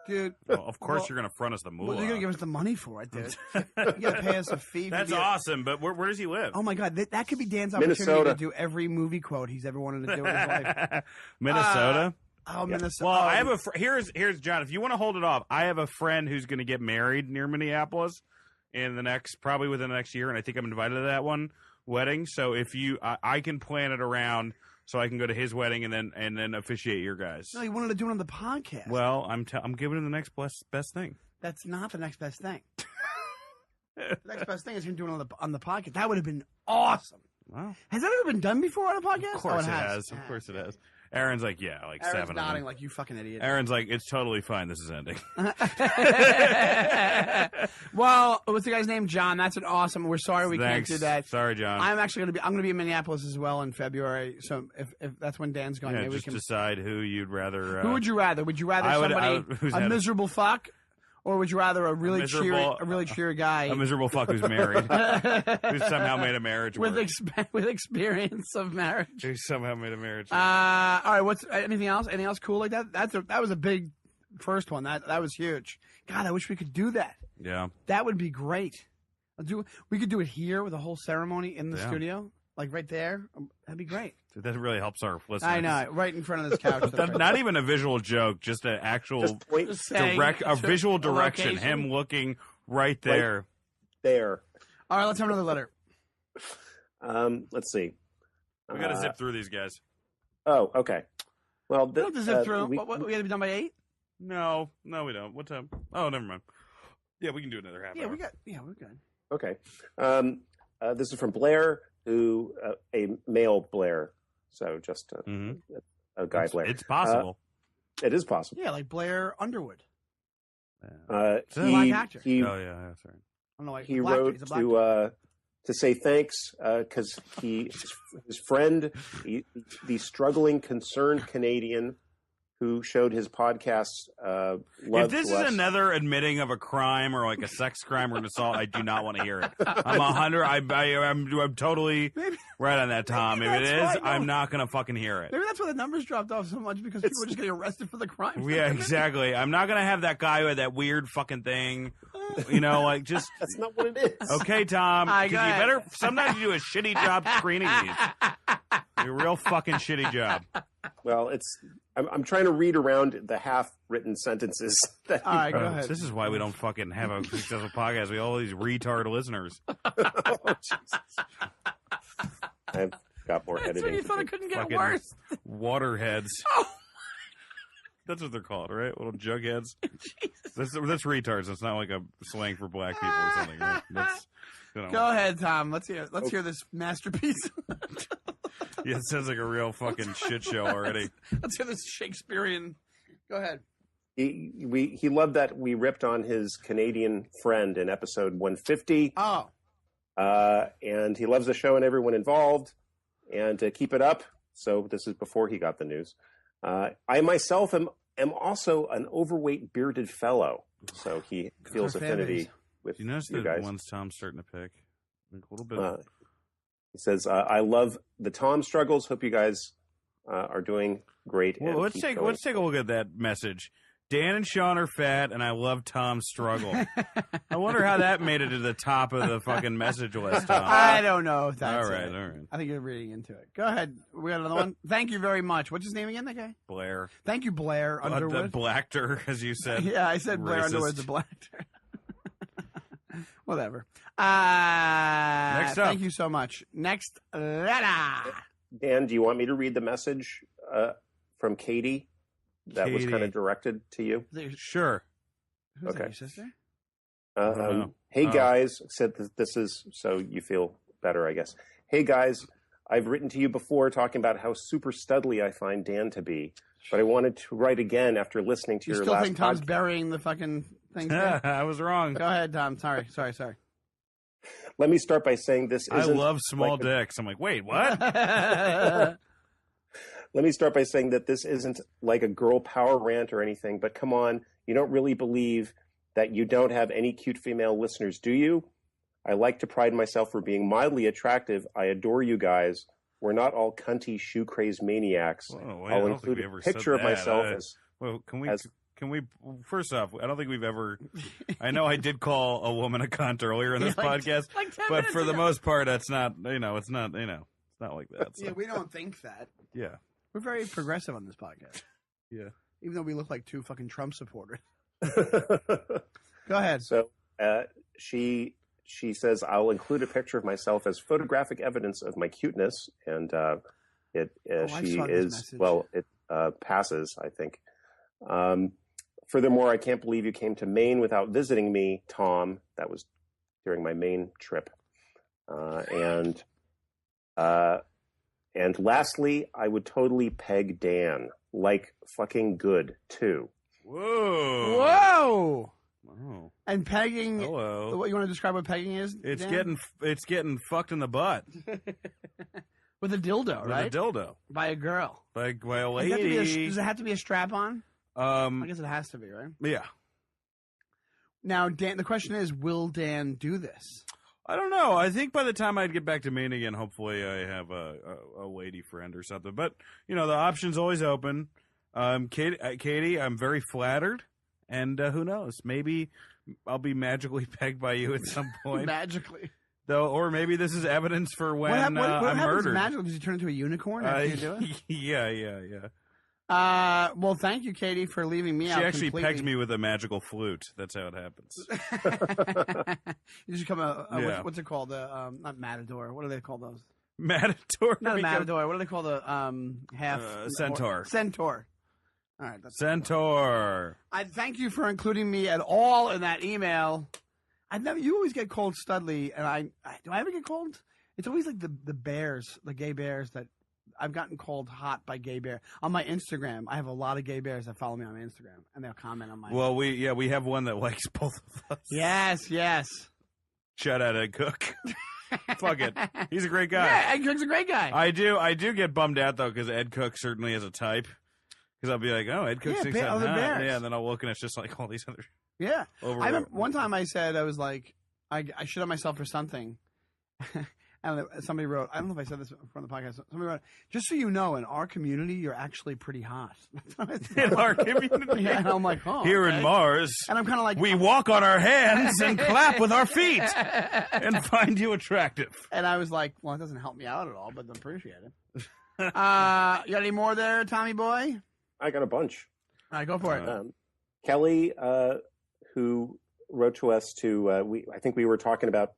Dude, Well, of course, you're going to front us the moolah. what are you gonna give us the money for it, dude? You gotta pay us a fee. That's awesome, but where does he live? Oh my god, that could be Dan's opportunity Minnesota. to do every movie quote he's ever wanted to do in his life. Minnesota. Oh, Minnesota. Well, I have here's John. If you want to hold it off, I have a friend who's going to get married near Minneapolis probably within the next year, and I think I'm invited to that wedding. So if I can plan it around so I can go to his wedding and then officiate your guys. No, he wanted to do it on the podcast. Well, I'm giving him the next best thing. That's not the next best thing. The next best thing is him doing it on the podcast. That would have been awesome. Wow. Has that ever been done before on a podcast? Of course it it has. has. Of course it has. Aaron's like, yeah, like Aaron's 7 of nodding them. like, you fucking idiot. Aaron's like, it's totally fine. This is ending. Well, what's the guy's name? John. That's an awesome. We're sorry we Thanks. can't do that. Sorry, John. I'm gonna be in Minneapolis as well in February. So if that's when Dan's going, Yeah, maybe we just can. decide who you'd rather. Who would you rather? Would you rather I would- somebody who's a had a- miserable fuck, or would you rather a really miserable- cheery guy a miserable fuck who's married, who somehow made a marriage with work. with experience of marriage? Who somehow made a marriage. All right. What's anything else? Anything else cool like that? That was a big first one. That was huge. God, I wish we could do that. Yeah. That would be great. We could do it here with a whole ceremony in the Yeah. studio. Like right there? That'd be great. Dude, that really helps our listeners. I know, right in front of this couch. Not even a visual joke, just an actual visual direction. Him looking right there. Right there. All right, let's have another letter. Let's see. We got to zip through these guys. Oh, okay. Well, We don't have to zip through. We got to be done by 8? No, we don't. What time? Oh, never mind. Yeah, we can do another half hour. We're good. Okay. This is from Blair, who a male Blair. So just a guy Blair. It's possible. It is possible. Yeah, like Blair Underwood. Yeah. Black actor. Oh yeah, that's right. I don't know why He wrote to say thanks because his friend, the struggling, concerned Canadian who showed his podcast love if this to is us. another admitting of a crime or like a sex crime or an assault, I do not want to hear it. I'm 100. I'm totally right on that, Tom. If it is, I'm not gonna fucking hear it. Maybe that's why the numbers dropped off so much because people are just getting arrested for the crime. Yeah, exactly. I'm not gonna have that guy with that weird fucking thing. You know, like just That's not what it is. okay, Tom. Go You ahead. better. Sometimes you do a shitty job screening these. A real fucking shitty job. Well, I'm trying to read around the half-written sentences. That All right, go ahead. This is why we don't fucking have a successful podcast. We have all these retard listeners. Oh, Jesus. I've got more That's editing. when you to thought do. it couldn't get Fucking worse. Waterheads. Oh. That's what they're called, right? Little jugheads. That's retards. It's not like a slang for black people or something, right? That's, Go ahead, Tom. Let's hear this masterpiece. Yeah, it sounds like a real fucking shit show already. Let's hear this Shakespearean. Go ahead. He loved that we ripped on his Canadian friend in episode 150. Oh. And he loves the show and everyone involved. And to keep it up, so this is before he got the news. I myself am also an overweight bearded fellow, so he feels affinity with You notice you the guys. ones Tom's starting to pick? Like a little bit. He says, "I love the Tom struggles. Hope you guys are doing great." Well, and let's keep take going." a look at that message. Dan and Sean are fat, and I love Tom's struggle. I wonder how that made it to the top of the fucking message list, Tom. I don't know if that's all right, it. all right. I think you're reading into it. Go ahead. We got another one. Thank you very much. What's his name again, that guy? Blair. Thank you, Blair The Underwood. Blackter, as you said. Yeah, I said Blair Racist. Underwood's a Blackter. Whatever. Next up. Thank you so much. Next letter. Dan, do you want me to read the message from Katie that was Katie. kind of directed to you? Sure. Who's that, Okay. your sister? know. Hey Oh. guys, said this is so you feel better, I guess. Hey guys, I've written to you before talking about how super studly I find Dan to be, but I wanted to write again after listening to You your still last think Tom's podcast. burying the fucking thing? there? I was wrong. Go ahead, Tom. Sorry. Let me start by saying this I isn't love small like a- dicks. I'm like, wait, what? Let me start by saying that this isn't like a girl power rant or anything, but come on, you don't really believe that you don't have any cute female listeners, do you? I like to pride myself for being mildly attractive. I adore you guys. We're not all cunty shoe craze maniacs. Whoa, wait, I I'll don't include think we a ever said picture of that. myself as Well, can we? as- Can we? First off, I don't think we've ever. I know I did call a woman a cunt earlier in this podcast, like 10 but minutes for the ago. most part, that's not. It's not. It's not like that. So. Yeah, we don't think that. Yeah. We're very progressive on this podcast. Yeah. Even though we look like two fucking Trump supporters. So Go ahead. she says, I'll include a picture of myself as photographic evidence of my cuteness, and I she saw this is message. it passes, I think. Furthermore, I can't believe you came to Maine without visiting me, Tom. That was during my Maine trip. And lastly, I would totally peg Dan. Like fucking good, too. Whoa. Whoa! Whoa. And pegging. Hello. What you want to describe what pegging is? It's Dan? getting fucked in the butt with a dildo, with right? a dildo By a girl. by a Does it have to be lady. does it have to be a strap on? I guess it has to be, right? Yeah. Now, Dan. The question is, will Dan do this? I don't know. I think by the time I'd get back to Maine again, hopefully I have a lady friend or something. But the option's always open. Katie, I'm very flattered, and who knows? Maybe I'll be magically pegged by you at some point. Magically. Though, or maybe this is evidence for when what I'm happens murdered. in Magical? Does he turn into a unicorn after you do it? Yeah. Well, thank you, Katie, for leaving me She out actually completely. pegs me with a magical flute. That's how it happens. You just become what's it called? Not matador. What do they call those? Matador. Not a matador. What do they call the half centaur? Centaur. All right. Centaur. I thank you for including me at all in that email. You always get called Studley, and do I ever get called? It's always like the bears, the gay bears that I've gotten called hot by gay bear on my Instagram. I have a lot of gay bears that follow me on my Instagram, and they'll comment on my. Well, we have one that likes both of us. Yes. Shout out Ed Cook. Fuck it, he's a great guy. Yeah, Ed Cook's a great guy. I do get bummed out though because Ed Cook certainly is a type. Because I'll be like, oh, Ed Cook thinks I'm other hot. bears. Yeah, and then I'll look and it's just like all these other. Yeah. I remember one time I said, I was like, I shit on myself for something. And somebody wrote, I don't know if I said this from the podcast. Somebody wrote, just so you know, in our community, you're actually pretty hot. In our community? Yeah, and I'm like, Here okay. in Mars. And I'm kind of like. We walk on our hands and clap with our feet and find you attractive. And I was like, well, it doesn't help me out at all, but I appreciate it. You got any more there, Tommy boy? I got a bunch. All right, go for it. Kelly, who wrote to us I think we were talking about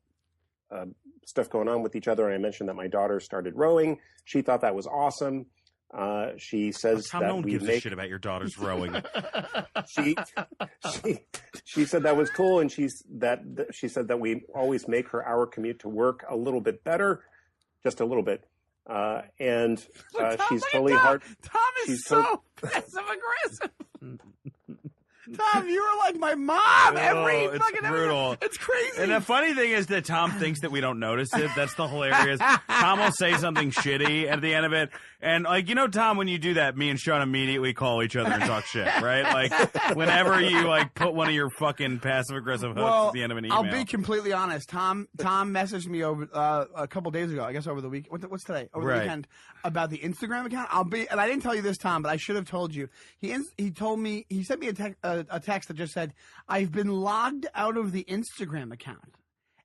stuff going on with each other, and I mentioned that my daughter started rowing. She thought that was awesome. She says Tom, that no one we gives a shit about your daughter's rowing. She said that was cool, and she said that we always make our commute to work a little bit better, just a little bit. And she's totally hard. Tom is so passive aggressive. Tom, you were like my mom every it's fucking brutal. episode. It's crazy. And the funny thing is that Tom thinks that we don't notice it. That's the hilarious. Tom will say something shitty at the end of it. And like, Tom, when you do that, me and Sean immediately call each other and talk shit, right? Like whenever you like put one of your fucking passive aggressive hooks at the end of an email. I'll be completely honest. Tom messaged me over a couple days ago, I guess over the week. What's today? Over the weekend about the Instagram account. And I didn't tell you this, Tom, but I should have told you. He told me, he sent me a text that just said, I've been logged out of the Instagram account.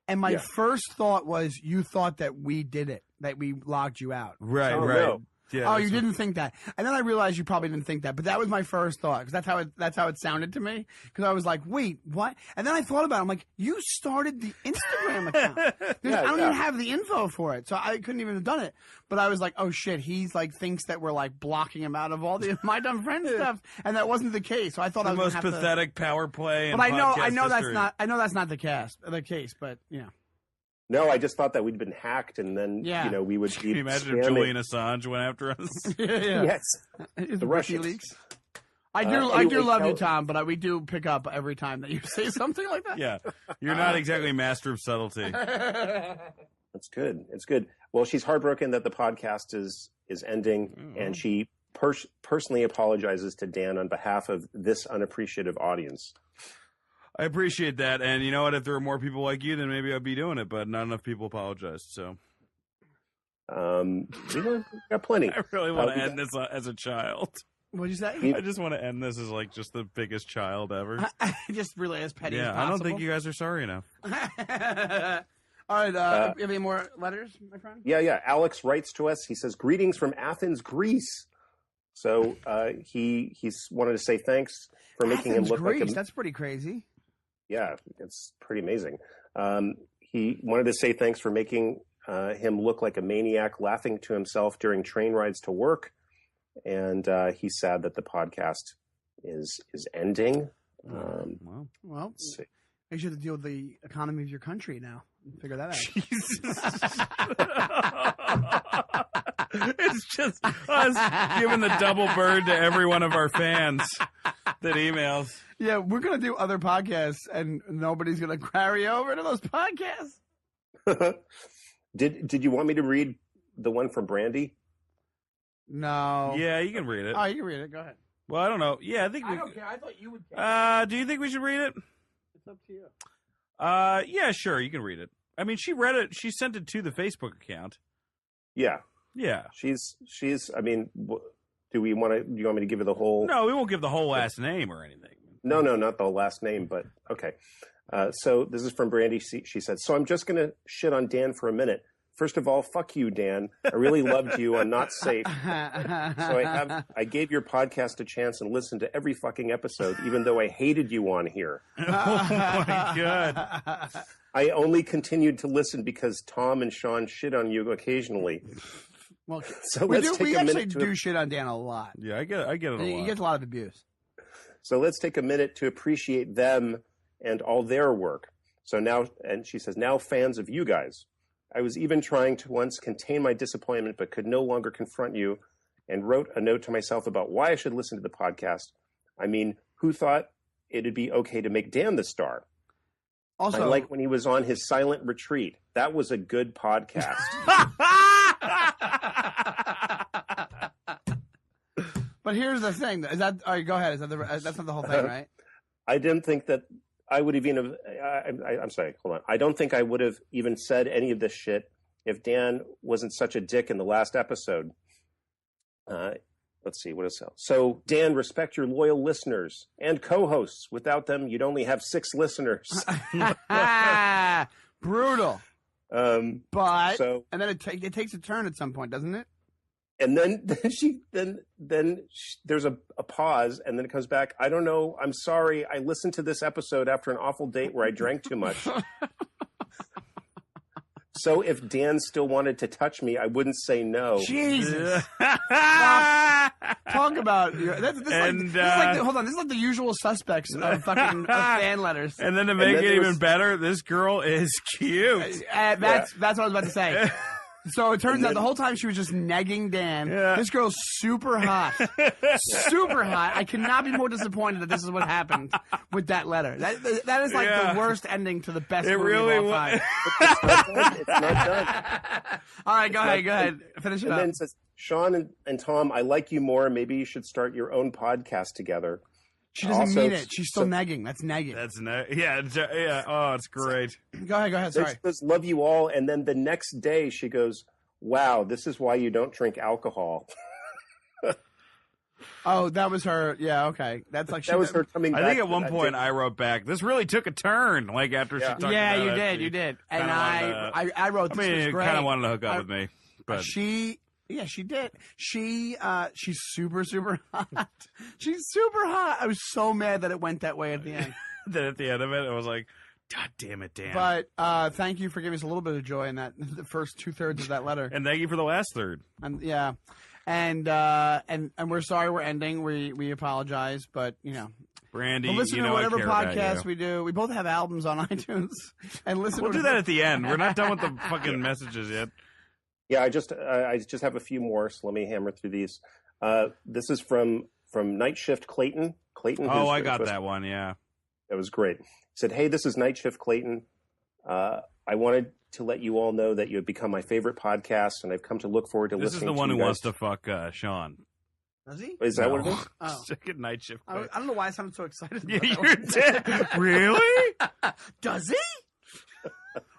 And my first thought was, you thought that we did it, that we logged you out. Right. No. Yeah, oh, you didn't think that, and then I realized you probably didn't think that, but that was my first thought because that's how it sounded to me. Because I was like, wait, what? And then I thought about it. I'm like, you started the Instagram account. I don't even have the info for it, so I couldn't even have done it. But I was like, oh shit, he's like thinks that we're like blocking him out of all the My Dumb Friend stuff, and that wasn't the case. So I thought the I was most pathetic power play. But I know history. that's not the case, but yeah. No, I just thought that we'd been hacked, and then we would. Can you imagine if Julian Assange went after us? Yeah. Yes, the Russians. WikiLeaks. I do love you, Tom, but we do pick up every time that you say something like that. Yeah, you're not exactly master of subtlety. That's good. It's good. Well, she's heartbroken that the podcast is ending, and she personally apologizes to Dan on behalf of this unappreciative audience. I appreciate that, and you know what? If there were more people like you, then maybe I'd be doing it. But not enough people apologized. So, we got plenty. I really want to end this as a child. What'd you say? I just want to end this as like just the biggest child ever. Just really as petty as possible. I don't think you guys are sorry enough. All right, you have any more letters, my friend? Yeah. Alex writes to us. He says, "Greetings from Athens, Greece." So he's wanted to say thanks for making him look Greece. like That's pretty crazy. Yeah, it's pretty amazing. He wanted to say thanks for making him look like a maniac, laughing to himself during train rides to work. And he's sad that the podcast is ending. Well, you should have to deal with the economy of your country now. Figure that out. Jesus. It's just us giving the double bird to every one of our fans that emails. Yeah, we're going to do other podcasts, and nobody's going to carry over to those podcasts. Did you want me to read the one from Brandy? No. Yeah, you can read it. Oh, you can read it. Go ahead. Well, I don't know. Yeah, I think I don't care. I thought you would care. Do you think we should read it? It's up to you. Yeah, sure. You can read it. I mean, she read it. She sent it to the Facebook account. Yeah. Yeah. She's. I mean, do you want me to give her the whole? No, we won't give the whole last name or anything. No, not the last name. But okay. So this is from Brandy. She said, so I'm just going to shit on Dan for a minute. First of all, fuck you, Dan. I really loved you on Not Safe. So I gave your podcast a chance and listened to every fucking episode, even though I hated you on here. Oh my God. I only continued to listen because Tom and Sean shit on you occasionally. Well, So we let's take a actually minute to do shit on Dan a lot. Yeah, I get it a lot. He gets a lot of abuse. So let's take a minute to appreciate them and all their work. So now, and she says, now fans of you guys. I was even trying to once contain my disappointment, but could no longer confront you, and wrote a note to myself about why I should listen to the podcast. I mean, who thought it'd be okay to make Dan the star? Also, I like when he was on his silent retreat. That was a good podcast. But here's the thing: is that? All right, go ahead. That's not the whole thing, right? I didn't think that I would have even. I'm sorry. Hold on. I don't think I would have even said any of this shit if Dan wasn't such a dick in the last episode. Let's see what else. So Dan, respect your loyal listeners and co-hosts. Without them, you'd only have 6 listeners. Brutal. But so and then it takes a turn at some point, doesn't it? and then there's a pause, and then it comes back. I don't know. I'm sorry. I listened to this episode after an awful date where I drank too much. So if Dan still wanted to touch me, I wouldn't say no. Jesus. Talk about this is like the usual suspects of fucking fan letters. And then to make it even better, this girl is cute. That's what I was about to say. So it turns out the whole time she was just negging Dan. Yeah. This girl's super hot. Super hot. I cannot be more disappointed that this is what happened with that letter. That is like the worst ending to the best movie really of all time. It's not done. All right, go ahead. Finish it And up. then it says, Sean and Tom, I like you more. Maybe you should start your own podcast together. She doesn't Also, mean it. She's still negging. That's negging. That's yeah. Oh, it's great. Go ahead. Sorry. She goes, love you all. And then the next day she goes, wow, this is why you don't drink alcohol. Oh, that was her. Yeah, okay. That's like That was her coming back. I think at to one that point date. I wrote back, this really took a turn, like after she talked about it. you did. And kinda I wrote I this was mean, great. kind of wanted to hook up with me. But She did. She's super, super hot. She's super hot. I was so mad that it went that way at the end. then at the end of it, I was like, God damn it, Dan. But thank you for giving us a little bit of joy in that the first 2/3 of that letter. And thank you for the last third. And and we're sorry we're ending. We apologize, but Brandy, but listen you to know whatever I care about podcast you. we do. We both have albums on iTunes, and listen. We'll to do that at the end. We're not done with the fucking messages yet. Yeah, I just have a few more, so let me hammer through these. This is from Night Shift Clayton. Clayton. Oh, I got that one. Yeah. That was great. He said, hey, this is Night Shift Clayton. I wanted to let you all know that you have become my favorite podcast, and I've come to look forward to This is listening the one to who you wants guys. to fuck Sean. Does he? Is that what it is? Oh. Second night shift. I don't know why I sounded so excited. Yeah, About you're that. dead. Really? Does he?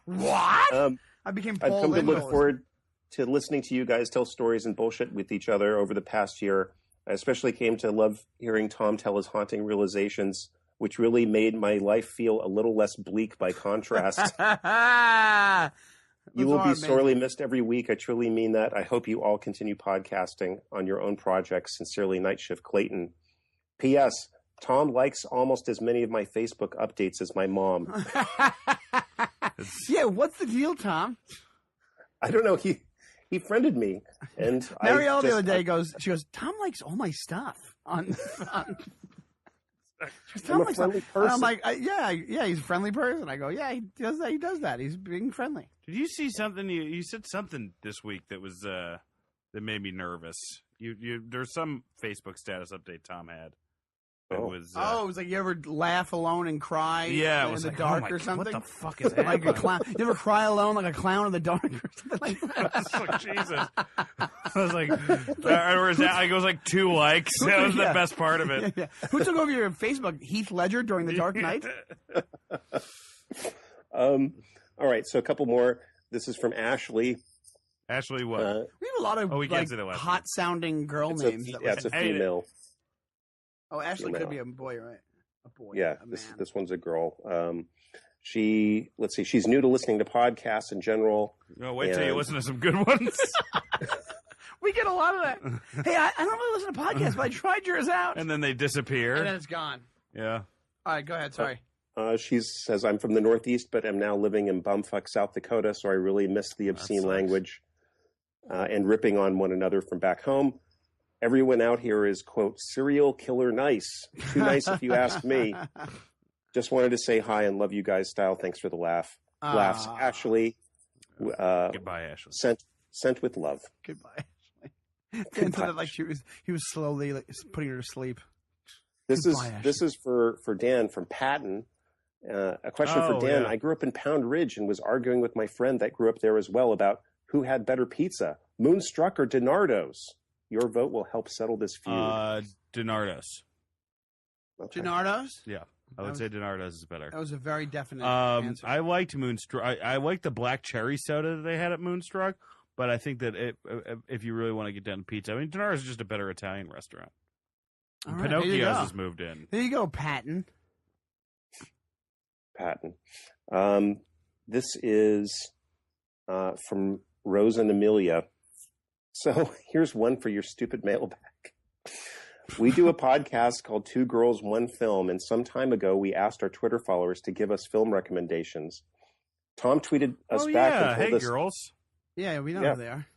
What? I became I've Paul come to look Lindell. forward to listening to you guys tell stories and bullshit with each other over the past year. I especially came to love hearing Tom tell his haunting realizations, which really made my life feel a little less bleak by contrast. You will be sorely missed every week. I truly mean that. I hope you all continue podcasting on your own projects. Sincerely, Night Shift Clayton. P.S. Tom likes almost as many of my Facebook updates as my mom. Yeah, what's the deal, Tom? I don't know. He friended me, and Marielle the other day goes, Tom likes all my stuff on She goes, I'm a likes friendly stuff. And I'm person. like, yeah, he's a friendly person. I go, yeah, he does that. He's being friendly. Did you see something? You said something this week that was that made me nervous. There's some Facebook status update Tom had. It was. It was like you ever laugh alone and cry Yeah, it in was the like, dark oh my or God, something? what the fuck is like happening? a clown. You ever cry alone like a clown in the dark or something like that? Oh, Jesus. I was like, it was like 2 likes. That was the Yeah. best part of it. Yeah. Who took over your Facebook? Heath Ledger during the Dark Knight? All right, so a couple more. This is from Ashley. Ashley, what? We have a lot of we can't say that last hot sounding girl names. It's a Hey, female. Oh, Ashley female. could be a boy, right? A boy. Yeah, a man. this one's a girl. She's new to listening to podcasts in general. No, wait till you listen to some good ones. We get a lot of that. Hey, I don't really listen to podcasts, but I tried yours out. And then they disappear. And then it's gone. Yeah. All right, go ahead. Sorry. She says, I'm from the Northeast, but am now living in bumfuck South Dakota, so I really miss the obscene language and ripping on one another from back home. Everyone out here is, quote, serial killer nice. Too nice if you ask me. Just wanted to say hi and love you guys style. Thanks for the laughs. Ashley. Goodbye, Ashley. Sent with love. Goodbye, Ashley. Dan said it like he was slowly putting her to sleep. This is for Dan from Patton. A question for Dan. Yeah. I grew up in Pound Ridge and was arguing with my friend that grew up there as well about who had better pizza, Moonstruck or DiNardo's. Your vote will help settle this feud. DiNardo's. Okay. DiNardo's? Yeah. I would say DiNardo's is better. That was a very definite answer. I liked Moonstruck. I liked the black cherry soda that they had at Moonstruck, but I think that if you really want to get down to pizza, I mean, DiNardo's is just a better Italian restaurant. All right, Pinocchio's has moved in. There you go, Patton. This is from Rose and Amelia. So here's one for your stupid mailbag. We do a podcast called Two Girls, One Film, and some time ago we asked our Twitter followers to give us film recommendations. Tom tweeted us back and told us... Hey, girls. Yeah, we know who they are.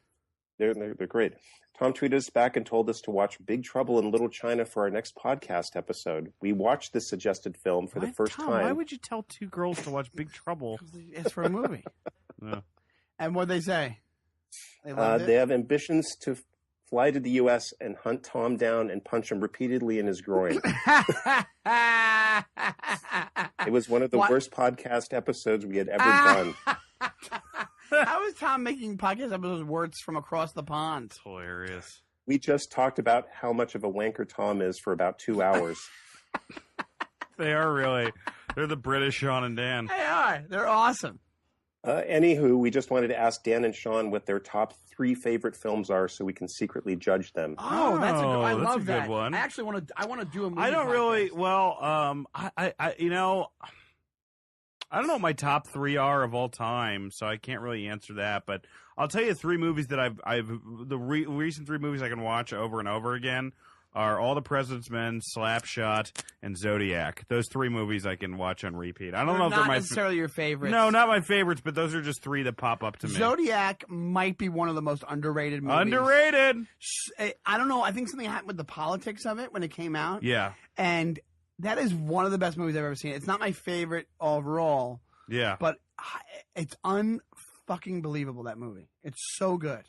They're great. Tom tweeted us back and told us to watch Big Trouble in Little China for our next podcast episode. We watched this suggested film for the first time. Why would you tell two girls to watch Big Trouble? It's for a movie. Yeah. And what'd they say? They have ambitions to fly to the U.S. and hunt Tom down and punch him repeatedly in his groin. It was one of the worst podcast episodes we had ever done. How is Tom making podcast episodes words from across the pond? It's hilarious. We just talked about how much of a wanker Tom is for about 2 hours. They are really. They're the British Sean and Dan. They are. They're awesome. Anywho, we just wanted to ask Dan and Sean what their top 3 favorite films are so we can secretly judge them. Oh, that's a good one. I that's love a that. good one. I actually want to do a movie. I don't podcast. really. Well, I don't know what my top 3 are of all time, so I can't really answer that. But I'll tell you 3 movies that recent 3 movies I can watch over and over again are All the President's Men, Slapshot, and Zodiac. Those 3 movies I can watch on repeat. I don't know if they're not necessarily your favorites. No, not my favorites, but those are just 3 that pop up to me. Zodiac might be one of the most underrated movies. Underrated. I don't know. I think something happened with the politics of it when it came out. Yeah. And that is one of the best movies I've ever seen. It's not my favorite overall. Yeah. But it's unfucking believable, that movie. It's so good.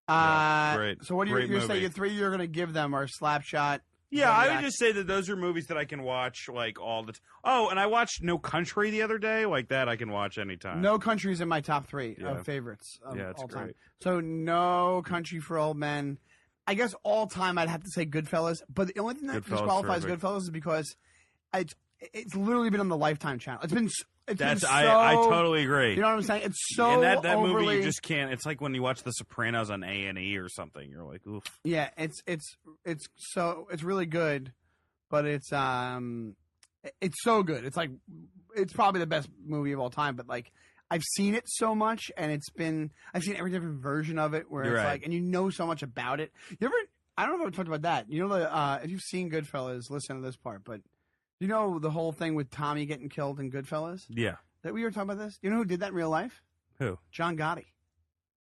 Great. So what do you're saying? The 3 you're going to give them are Slapshot. Yeah, I would just say that those are movies that I can watch like all the time. Oh, and I watched No Country the other day. Like that I can watch anytime. No Country's in my top 3 of favorites of it's all time. great. So No Country for Old Men. I guess all time I'd have to say Goodfellas. But the only thing that disqualifies Goodfellas is because it's literally been on the Lifetime channel. I totally agree. You know what I'm saying? It's so and that overly, movie you just can't. It's like when you watch The Sopranos on A&E or something. You're like, oof. Yeah, it's really good, but it's so good. It's probably the best movie of all time. But like I've seen it so much, and I've seen every different version of it where You're it's right. like, and you know so much about it. You ever? I don't know if I've talked about that. You know, if you've seen Goodfellas, listen to this part, but. You know the whole thing with Tommy getting killed in Goodfellas? Yeah. That we were talking about this? You know who did that in real life? Who? John Gotti.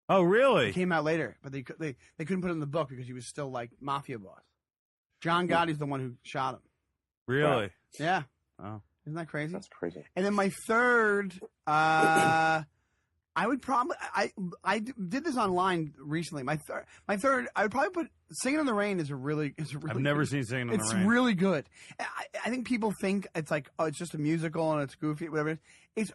Oh, really? He came out later, but they couldn't put it in the book because he was still like mafia boss. John Gotti's the one who shot him. Really? Yeah. Oh. Isn't that crazy? That's crazy. And then my third, I would probably I did this online recently. My third, I would probably put Singing in the Rain is a really I've never seen Singing in the Rain. It's really good. I think people think it's like, oh, it's just a musical and it's goofy, whatever. It's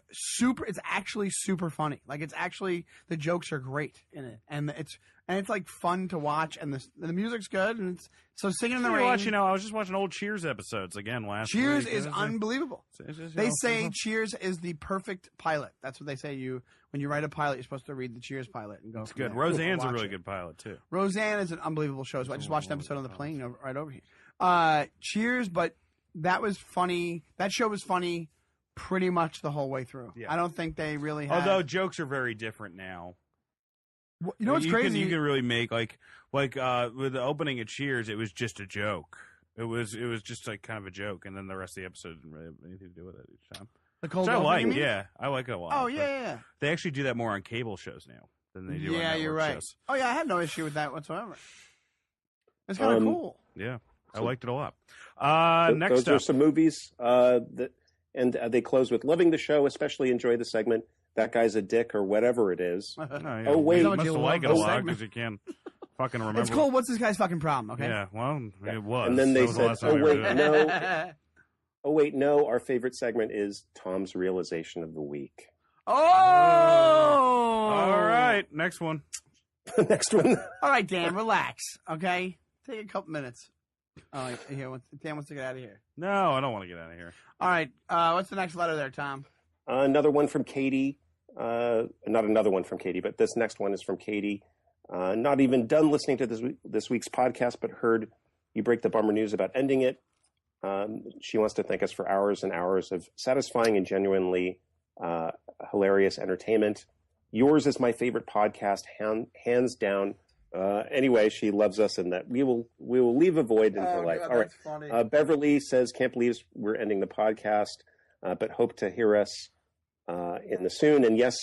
actually super funny. Like it's actually, the jokes are great in it, and it's like fun to watch, and the music's good, and so Singing in the Rain. I was just watching old Cheers episodes again last week. Cheers is unbelievable. They say simple. Cheers is the perfect pilot. That's what they say. When you write a pilot, you're supposed to read the Cheers pilot and go. It's from good. there. Roseanne's a really good pilot too. Roseanne is an unbelievable show. So I just watched an episode on the plane right over here. Cheers, but that was funny. That show was funny pretty much the whole way through. Yeah. I don't think they really had... Although jokes are very different now. You know what's crazy? You can really make like with the opening of Cheers, it was just a joke. It was just like kind of a joke, and then the rest of the episode didn't really have anything to do with it each time. The cold Which I open, like, you mean? yeah, I like it a lot. Oh yeah. They actually do that more on cable shows now than they do on Yeah, network you're right. shows. Oh yeah, I had no issue with that whatsoever. It's kind of cool. Yeah, I So- liked it a lot. Those Next are up, some movies they close with loving the show, especially enjoy the segment. That guy's a dick or whatever it is. Oh, wait. you How much must you have love liked it the a lot segment. because you can't fucking remember. It's cool. What's this guy's fucking problem? Okay. Yeah, well, it was. And then they That was the said, last time "Oh we wait, did it. no, oh wait, no." Our favorite segment is Tom's realization of the week. Oh. All right, next one. Next one. All right, Dan, relax. Okay, take a couple minutes. Oh, here, Dan wants to get out of here. No, I don't want to get out of here. All right, what's the next letter there, Tom? Another one from Katie. Not another one from Katie, but this next one is from Katie. Not even done listening to this week's podcast, but heard you break the bummer news about ending it. She wants to thank us for hours and hours of satisfying and genuinely hilarious entertainment. Yours is my favorite podcast, hands down. Anyway, she loves us, and that we will leave a void in her life. God, all right. that's funny. Beverly says, "Can't believe we're ending the podcast, but hope to hear us in the soon." And yes,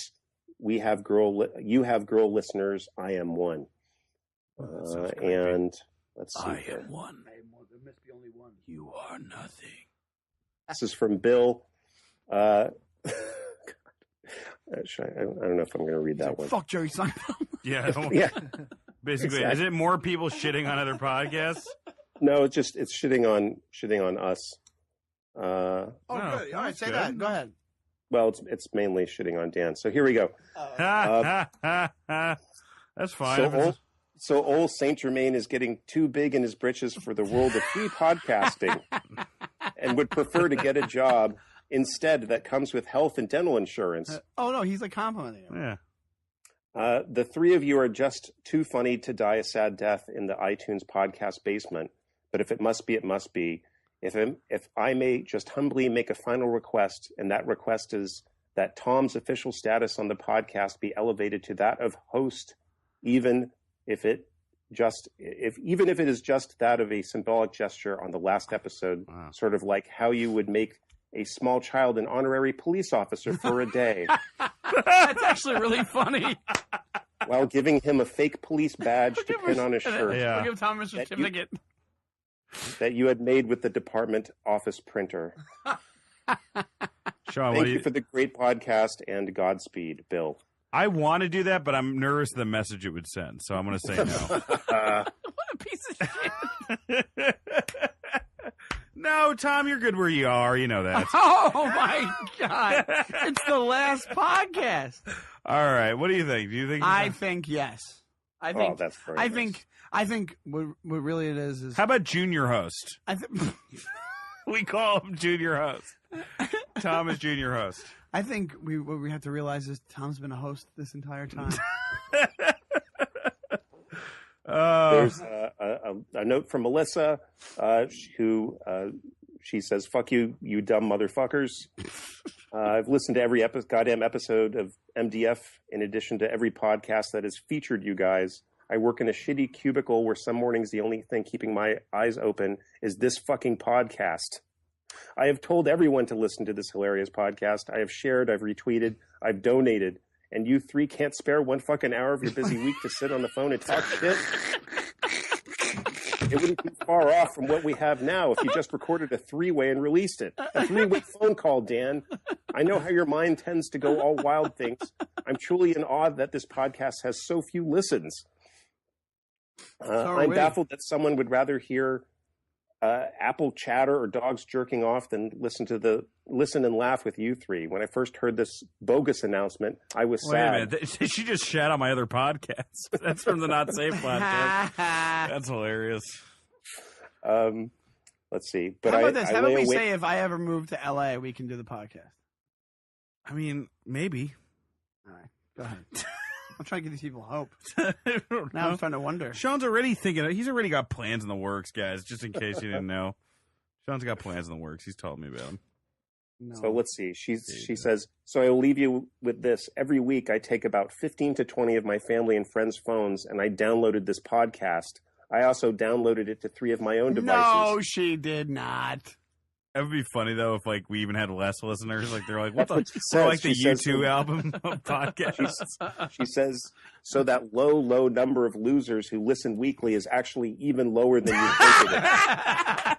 you have girl listeners. I am one. And let's see. I here. am one. There must be only one. You are nothing. This is from Bill. I don't know if I'm going to read that one. Fuck Jerry Seinfeld. Yeah. Yeah. Basically, Exactly. is it more people shitting on other podcasts? No, it's shitting on us. Oh, No, good. All right, that's say good. that. Go ahead. Well, it's mainly shitting on Dan. So here we go. That's fine. So old Saint Germain is getting too big in his britches for the world of free podcasting, and would prefer to get a job instead that comes with health and dental insurance. Oh no, he's like complimenting him. Yeah. The three of you are just too funny to die a sad death in the iTunes podcast basement. But if it must be, it must be. If I may just humbly make a final request, and that request is that Tom's official status on the podcast be elevated to that of host, even if it is just that of a symbolic gesture on the last episode, Wow. sort of like how you would make a small child an honorary police officer for a day, That's actually really funny. while giving him a fake police badge to pin on his shirt Yeah. We'll give Tom a certificate. that you had made with the department office printer. Sean, Thank you for the great podcast, and Godspeed, Bill. I want to do that, but I'm nervous of the message it would send, so I'm going to say no. What a piece of shit. No, Tom, you're good where you are. You know that. Oh my God. It's the last podcast. All right. What do you think? Do you think? I think yes. I think Oh, that's very I nice. think what really it is How about junior host? I think We call him junior host. Tom is junior host. I think what we have to realize is Tom's been a host this entire time. There's a note from Melissa, who she says, "Fuck you, you dumb motherfuckers." I've listened to every goddamn episode of MDF, in addition to every podcast that has featured you guys. I work in a shitty cubicle where some mornings the only thing keeping my eyes open is this fucking podcast. I have told everyone to listen to this hilarious podcast. I have shared, I've retweeted, I've donated, and you three can't spare one fucking hour of your busy week to sit on the phone and talk shit? It wouldn't be far off from what we have now if you just recorded a three-way and released it. A three-way phone call, Dan. I know how your mind tends to go all wild things. I'm truly in awe that this podcast has so few listens. are I'm we. baffled that someone would rather hear Apple chatter or dogs jerking off than listen and laugh with you three. When I first heard this bogus announcement, I was Wait a sad. minute. She just shat on my other podcast. That's from the Not Safe podcast. That's hilarious. Let's see. But How about this? I How lay about we awake- say if I ever move to LA, we can do the podcast? I mean, maybe. All right, go ahead. I'm trying to give these people hope. I don't Now I'm know. starting to wonder. Sean's already thinking. He's already got plans in the works, guys. Just in case you didn't know, Sean's got plans in the works. He's told me about them. No. So let's see. She says, so I will leave you with this. Every week I take about 15 to 20 of my family and friends' phones, and I downloaded this podcast. I also downloaded it to 3 of my own devices. No, she did not. That would be funny though if like we even had less listeners. Like they're like, what the? That's what she We're says. like the She says- U2 album of podcasts. She says, so that low number of losers who listen weekly is actually even lower than you think it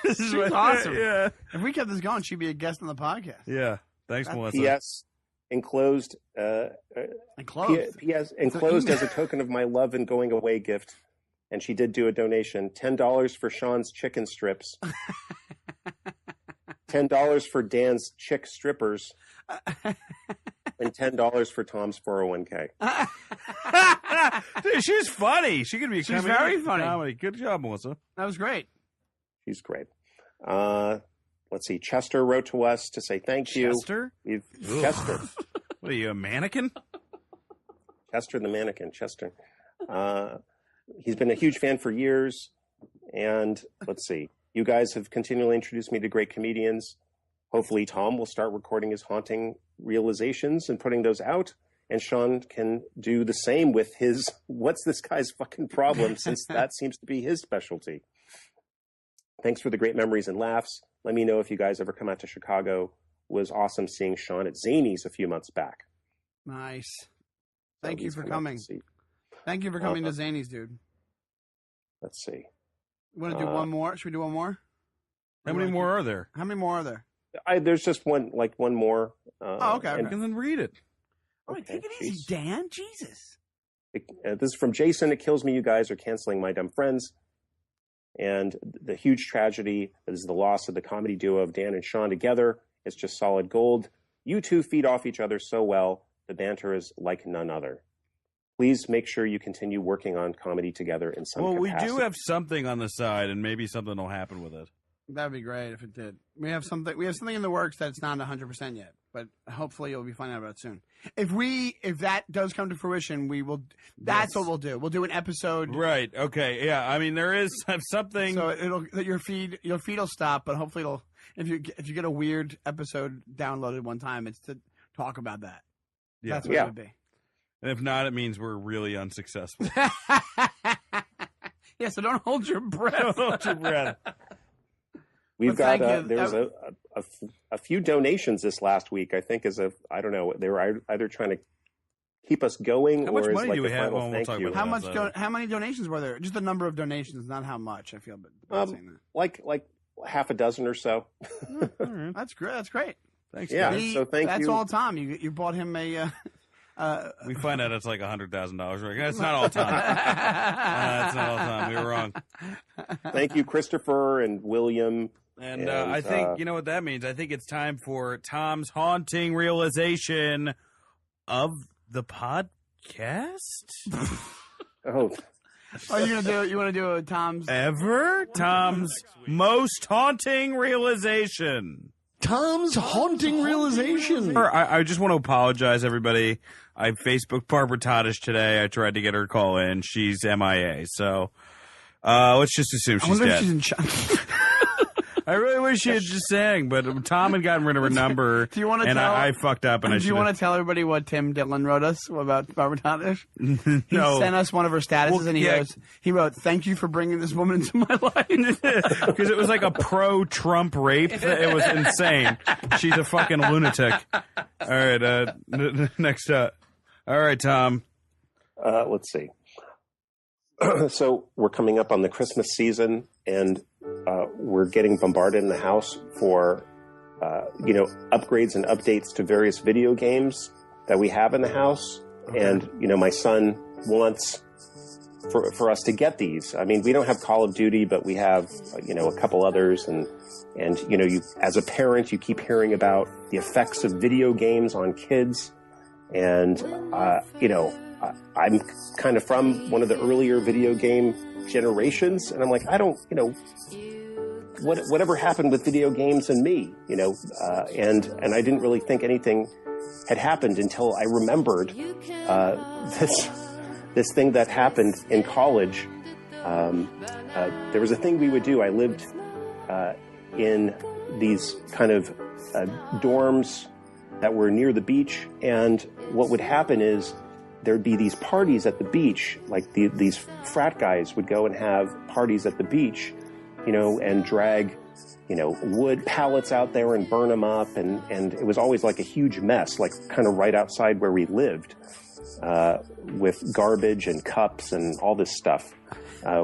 is. She's awesome. Yeah. If we kept this going, she'd be a guest on the podcast. Yeah. Thanks, Melissa. P.S. enclosed. And closed. P.S. enclosed as a token of my love and going away gift. And she did do a donation. $10 for Sean's chicken strips. $10 for Dan's chick strippers. And $10 for Tom's 401k. Dude, she's funny. She could be. She's very funny. Comedy. Good job, Melissa. That was great. She's great. Let's see. Chester wrote to us to say thank you. Chester? Chester. What are you, a mannequin? Chester the mannequin. Chester. He's been a huge fan for years. And let's see. You guys have continually introduced me to great comedians. Hopefully Tom will start recording his haunting realizations and putting those out. And Sean can do the same with his what's this guy's fucking problem, since that seems to be his specialty. Thanks for the great memories and laughs. Let me know if you guys ever come out to Chicago. It was awesome seeing Sean at Zany's a few months back. Nice. So Thank you he's for come out coming. to see. Thank you for coming to Zany's, dude. Let's see. You want to do one more? Should we do one more? How many more are there? How many more are there? There's just one more. Oh, okay. and- And then read it. All right, Okay, take it easy, jeez. Dan. Jesus. This is from Jason. It kills me you guys are canceling My Dumb Friends. And the huge tragedy is the loss of the comedy duo of Dan and Sean together. It's just solid gold. You two feed off each other so well. The banter is like none other. Please make sure you continue working on comedy together in some Well, capacity. we do have something on the side, and maybe something will happen with it. That'd be great if it did. We have something in the works that's not 100% yet, but hopefully you'll be finding out about it soon. If that does come to fruition, we will. That's what we'll do. We'll do an episode. Right. Okay. Yeah. I mean, there is something. So your feed will stop, but hopefully it'll. If you get a weird episode downloaded one time, it's to talk about that. Yeah. That's what it would be. And if not, it means we're really unsuccessful. Yeah. So don't hold your breath. Don't hold your breath. We've Well, got thank you. there's a few donations this last week. I think I don't know, they were either trying to keep us going How or much as money like do we a have? final Well, we'll thank talk you. about that. How many donations were there? Just the number of donations, not how much. I feel, but saying that. Like half a dozen or so. All right. That's great. That's great. Thanks. Yeah. guys. So thank That's you. all Tom. You bought him a. We find out it's like $100,000. We're like, that's not all time. That's not all time. We were wrong. Thank you, Christopher and William. And I think, you know what that means? I think it's time for Tom's haunting realization of the podcast. Oh, Oh, you want to do a Tom's? Ever? Tom's most haunting realization. Tom's haunting realization. I just want to apologize, everybody. I Facebooked Barbara Todish today. I tried to get her to call in. She's MIA. So let's just assume I she's wonder if dead. she's in shock. I really wish she had just sang, but Tom had gotten rid of her number. Do you want to and tell? I fucked up, and I do should. you want to tell everybody what Tim Dillon wrote us about Barbara Todish? He No. sent us one of her statuses, Well, and he wrote, "Thank you for bringing this woman into my life." Because it was like a pro-Trump rape. It was insane. She's a fucking lunatic. All right, next up. All right, Tom. let's see. So we're coming up on the Christmas season, and we're getting bombarded in the house for, upgrades and updates to various video games that we have in the house. Okay. And, my son wants for us to get these. I mean, we don't have Call of Duty, but we have, a couple others. And you, as a parent, you keep hearing about the effects of video games on kids. And, I'm kind of from one of the earlier video game generations, and I'm like, I don't, whatever happened with video games and me, and I didn't really think anything had happened until I remembered this thing that happened in college. There was a thing we would do. I lived in these kind of dorms that were near the beach. And what would happen is there'd be these parties at the beach, like these frat guys would go and have parties at the beach, and drag, wood pallets out there and burn them up. And it was always like a huge mess, like kind of right outside where we lived, with garbage and cups and all this stuff,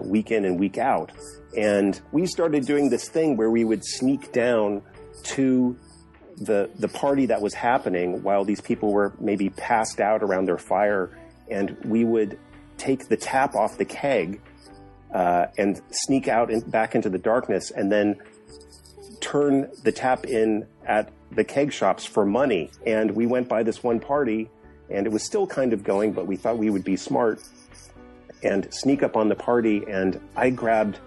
week in and week out. And we started doing this thing where we would sneak down to the party that was happening while these people were maybe passed out around their fire, and we would take the tap off the keg and sneak out back into the darkness, and then turn the tap in at the keg shops for money. And we went by this one party, and it was still kind of going, but we thought we would be smart and sneak up on the party, and I grabbed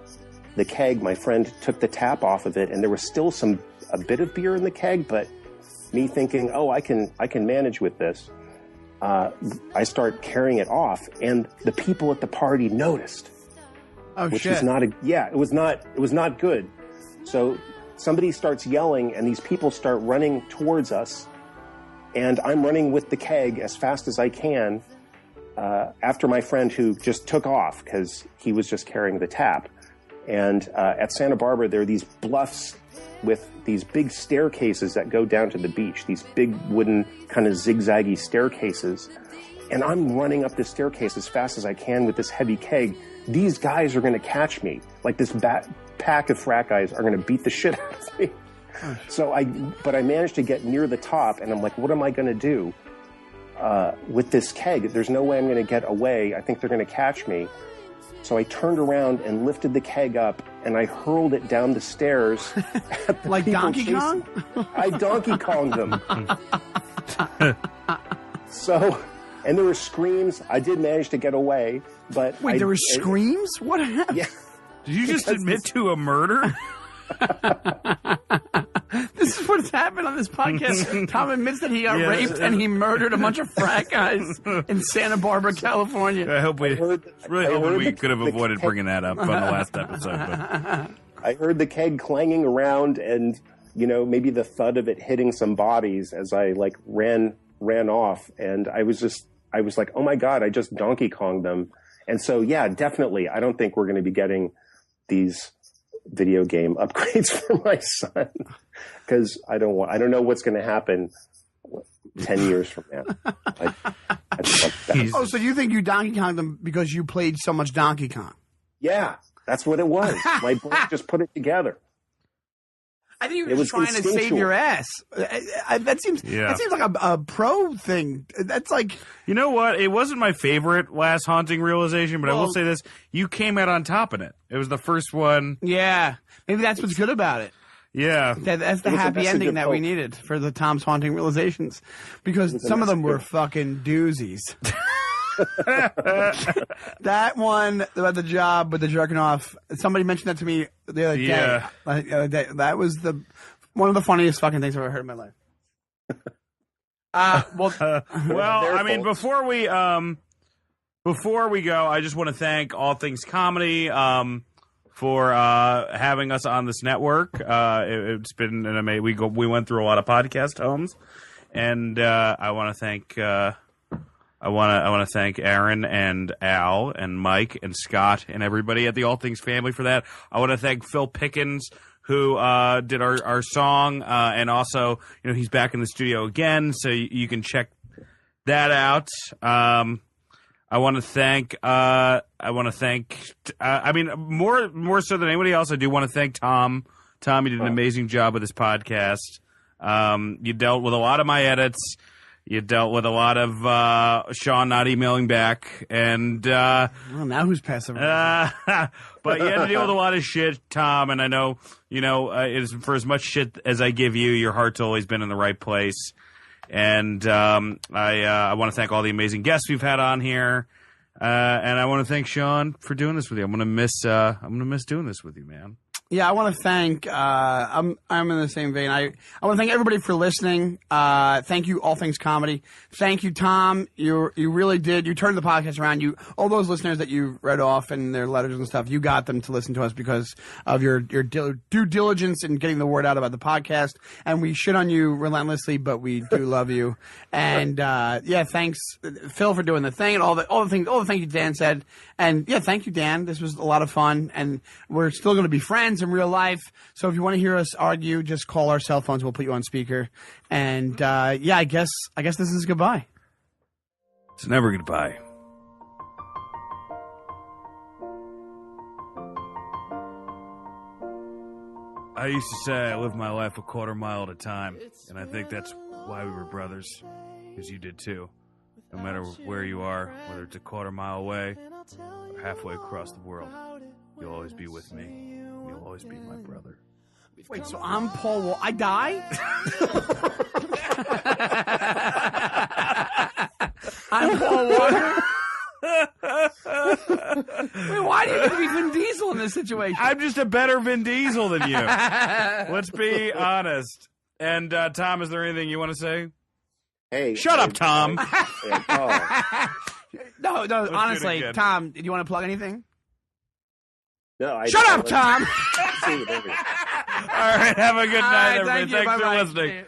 the keg. My friend took the tap off of it, and there was still a bit of beer in the keg, but me thinking, I can manage with this. I start carrying it off, and the people at the party noticed. Oh, which shit. it was not good. So somebody starts yelling, and these people start running towards us, and I'm running with the keg as fast as I can, after my friend who just took off because he was just carrying the tap. And at Santa Barbara, there are these bluffs with these big staircases that go down to the beach, these big wooden kind of zigzaggy staircases. And I'm running up this staircase as fast as I can with this heavy keg. These guys are going to catch me. Like this pack of frat guys are going to beat the shit out of me. So I managed to get near the top, and I'm like, what am I going to do with this keg? There's no way I'm going to get away. I think they're going to catch me. So I turned around and lifted the keg up, and I hurled it down the stairs. Like Donkey Kong? I Donkey Konged them. So, and there were screams. I did manage to get away, but Wait, there were screams? What happened? Yeah. Did you just admit to a murder? This is what's happened on this podcast. Tom admits that he got raped and he murdered a bunch of frat guys in Santa Barbara, California. I hope we could have avoided bringing that up on the last episode. But. I heard the keg clanging around, and maybe the thud of it hitting some bodies as I ran off, and I was like, oh my God, I just Donkey Konged them. And so, yeah, definitely, I don't think we're going to be getting these video game upgrades for my son, because I don't know what's going to happen 10 years from now. I just want that. Oh, so you think you Donkey Konged them because you played so much Donkey Kong? Yeah, that's what it was. My brain just put it together. I think you were just trying to save your ass. That seems like a pro thing. That's like, you know what? It wasn't my favorite last haunting realization, but I will say this: you came out on top in it. It was the first one. Yeah, maybe that's what's good about it. Yeah, that's the happy ending that we needed for the Tom's haunting realizations, because some of them were fucking doozies. That one about the job with the jerking off, somebody mentioned that to me the other day. Yeah. That was one of the funniest fucking things I've ever heard in my life. Well, I mean, before we go, I just want to thank All Things Comedy for having us on this network. It's been an amazing. We went through a lot of podcast homes, and I want to thank. I want to thank Aaron and Al and Mike and Scott and everybody at the All Things family for that. I want to thank Phil Pickens, who did our song, and also, he's back in the studio again, so you can check that out. I want to thank. I mean, more so than anybody else, I do want to thank Tom. Tom, you did an amazing job with this podcast. You dealt with a lot of my edits. You dealt with a lot of Sean not emailing back, and well, now who's passive? but you had to deal with a lot of shit, Tom. And I know, for as much shit as I give you, your heart's always been in the right place. And I want to thank all the amazing guests we've had on here, and I want to thank Sean for doing this with you. I'm gonna miss doing this with you, man. Yeah, I want to thank. I'm in the same vein. I want to thank everybody for listening. Thank you, All Things Comedy. Thank you, Tom. You really did. You turned the podcast around. All those listeners that you read off in their letters and stuff. You got them to listen to us because of your due diligence in getting the word out about the podcast. And we shit on you relentlessly, but we do love you. And yeah, thanks, Phil, for doing the thing and all the things you Dan said. And yeah, thank you, Dan. This was a lot of fun, and we're still going to be friends in real life. So if you want to hear us argue, just call our cell phones. We'll put you on speaker. And yeah, I guess this is goodbye. It's never goodbye. I used to say I lived my life a quarter mile at a time, and I think that's why we were brothers, because you did too. No matter where you are, whether it's a quarter mile away or halfway across the world, you'll always be with me. You'll always be my brother. Wait, so I'm Paul Wall. I die? I'm Paul Walker? Wait, why do you need to be Vin Diesel in this situation? I'm just a better Vin Diesel than you. Let's be honest. And Tom, is there anything you want to say? Hey, shut up, Tom. No, honestly, Tom, do you want to plug anything? No, shut up, Tom. See you, baby. All right, have a good night, everybody. Thanks for listening.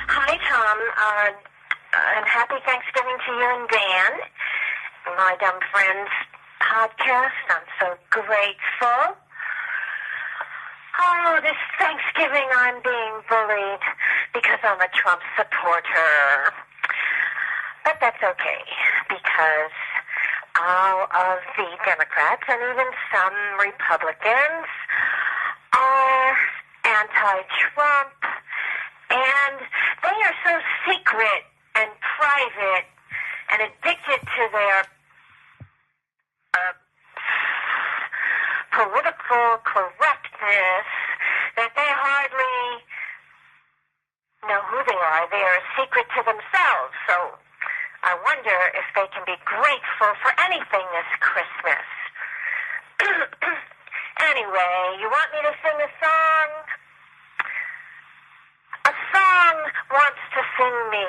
Hi, Tom. And happy Thanksgiving to you and Dan. My Dumb Friends podcast. I'm so grateful. Oh, this Thanksgiving I'm being bullied because I'm a Trump supporter. But that's okay, because all of the Democrats and even some Republicans are anti-Trump, and they are so secret and private and addicted to their political correctness that they hardly know who they are. They are a secret to themselves. So I wonder if they can be grateful for anything this Christmas. Anyway, you want me to sing a song? A song wants to sing me.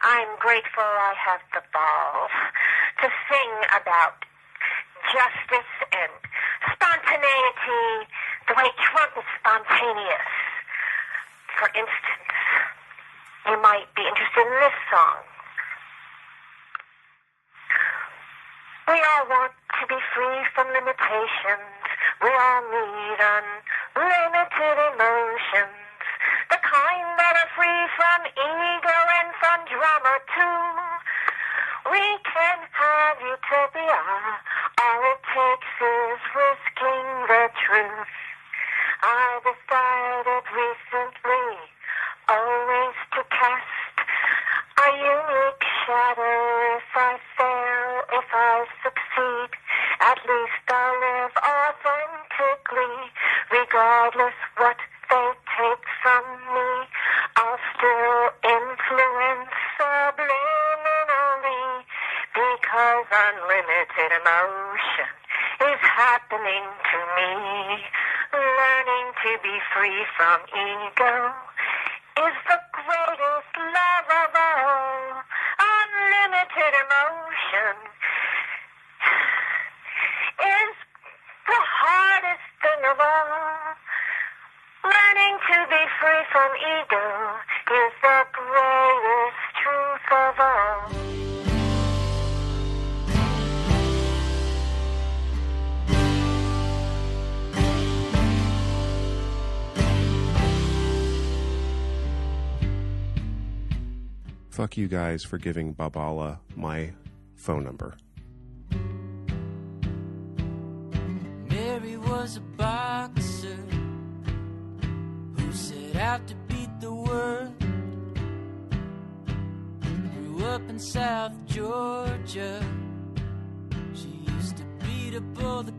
I'm grateful I have the balls to sing about justice and spontaneity, the way Trump is spontaneous. For instance, you might be interested in this song. We all want to be free from limitations. We all need unlimited emotions. The kind that are free from ego and from drama too. We can have utopia. All it takes is risking the truth. I decided recently always to cast a unique shadow. If I fail, if I succeed, at least I'll live authentically. Regardless what they take from me, I'll still influence subliminally, because unlimited emotion is happening to me. Learning to be free from ego is the greatest love of all. Unlimited emotion is the hardest thing of all. Learning to be free from ego is the greatest truth of all. Fuck you guys for giving Babala my phone number. Mary was a boxer who set out to beat the world. Grew up in South Georgia. She used to beat up all the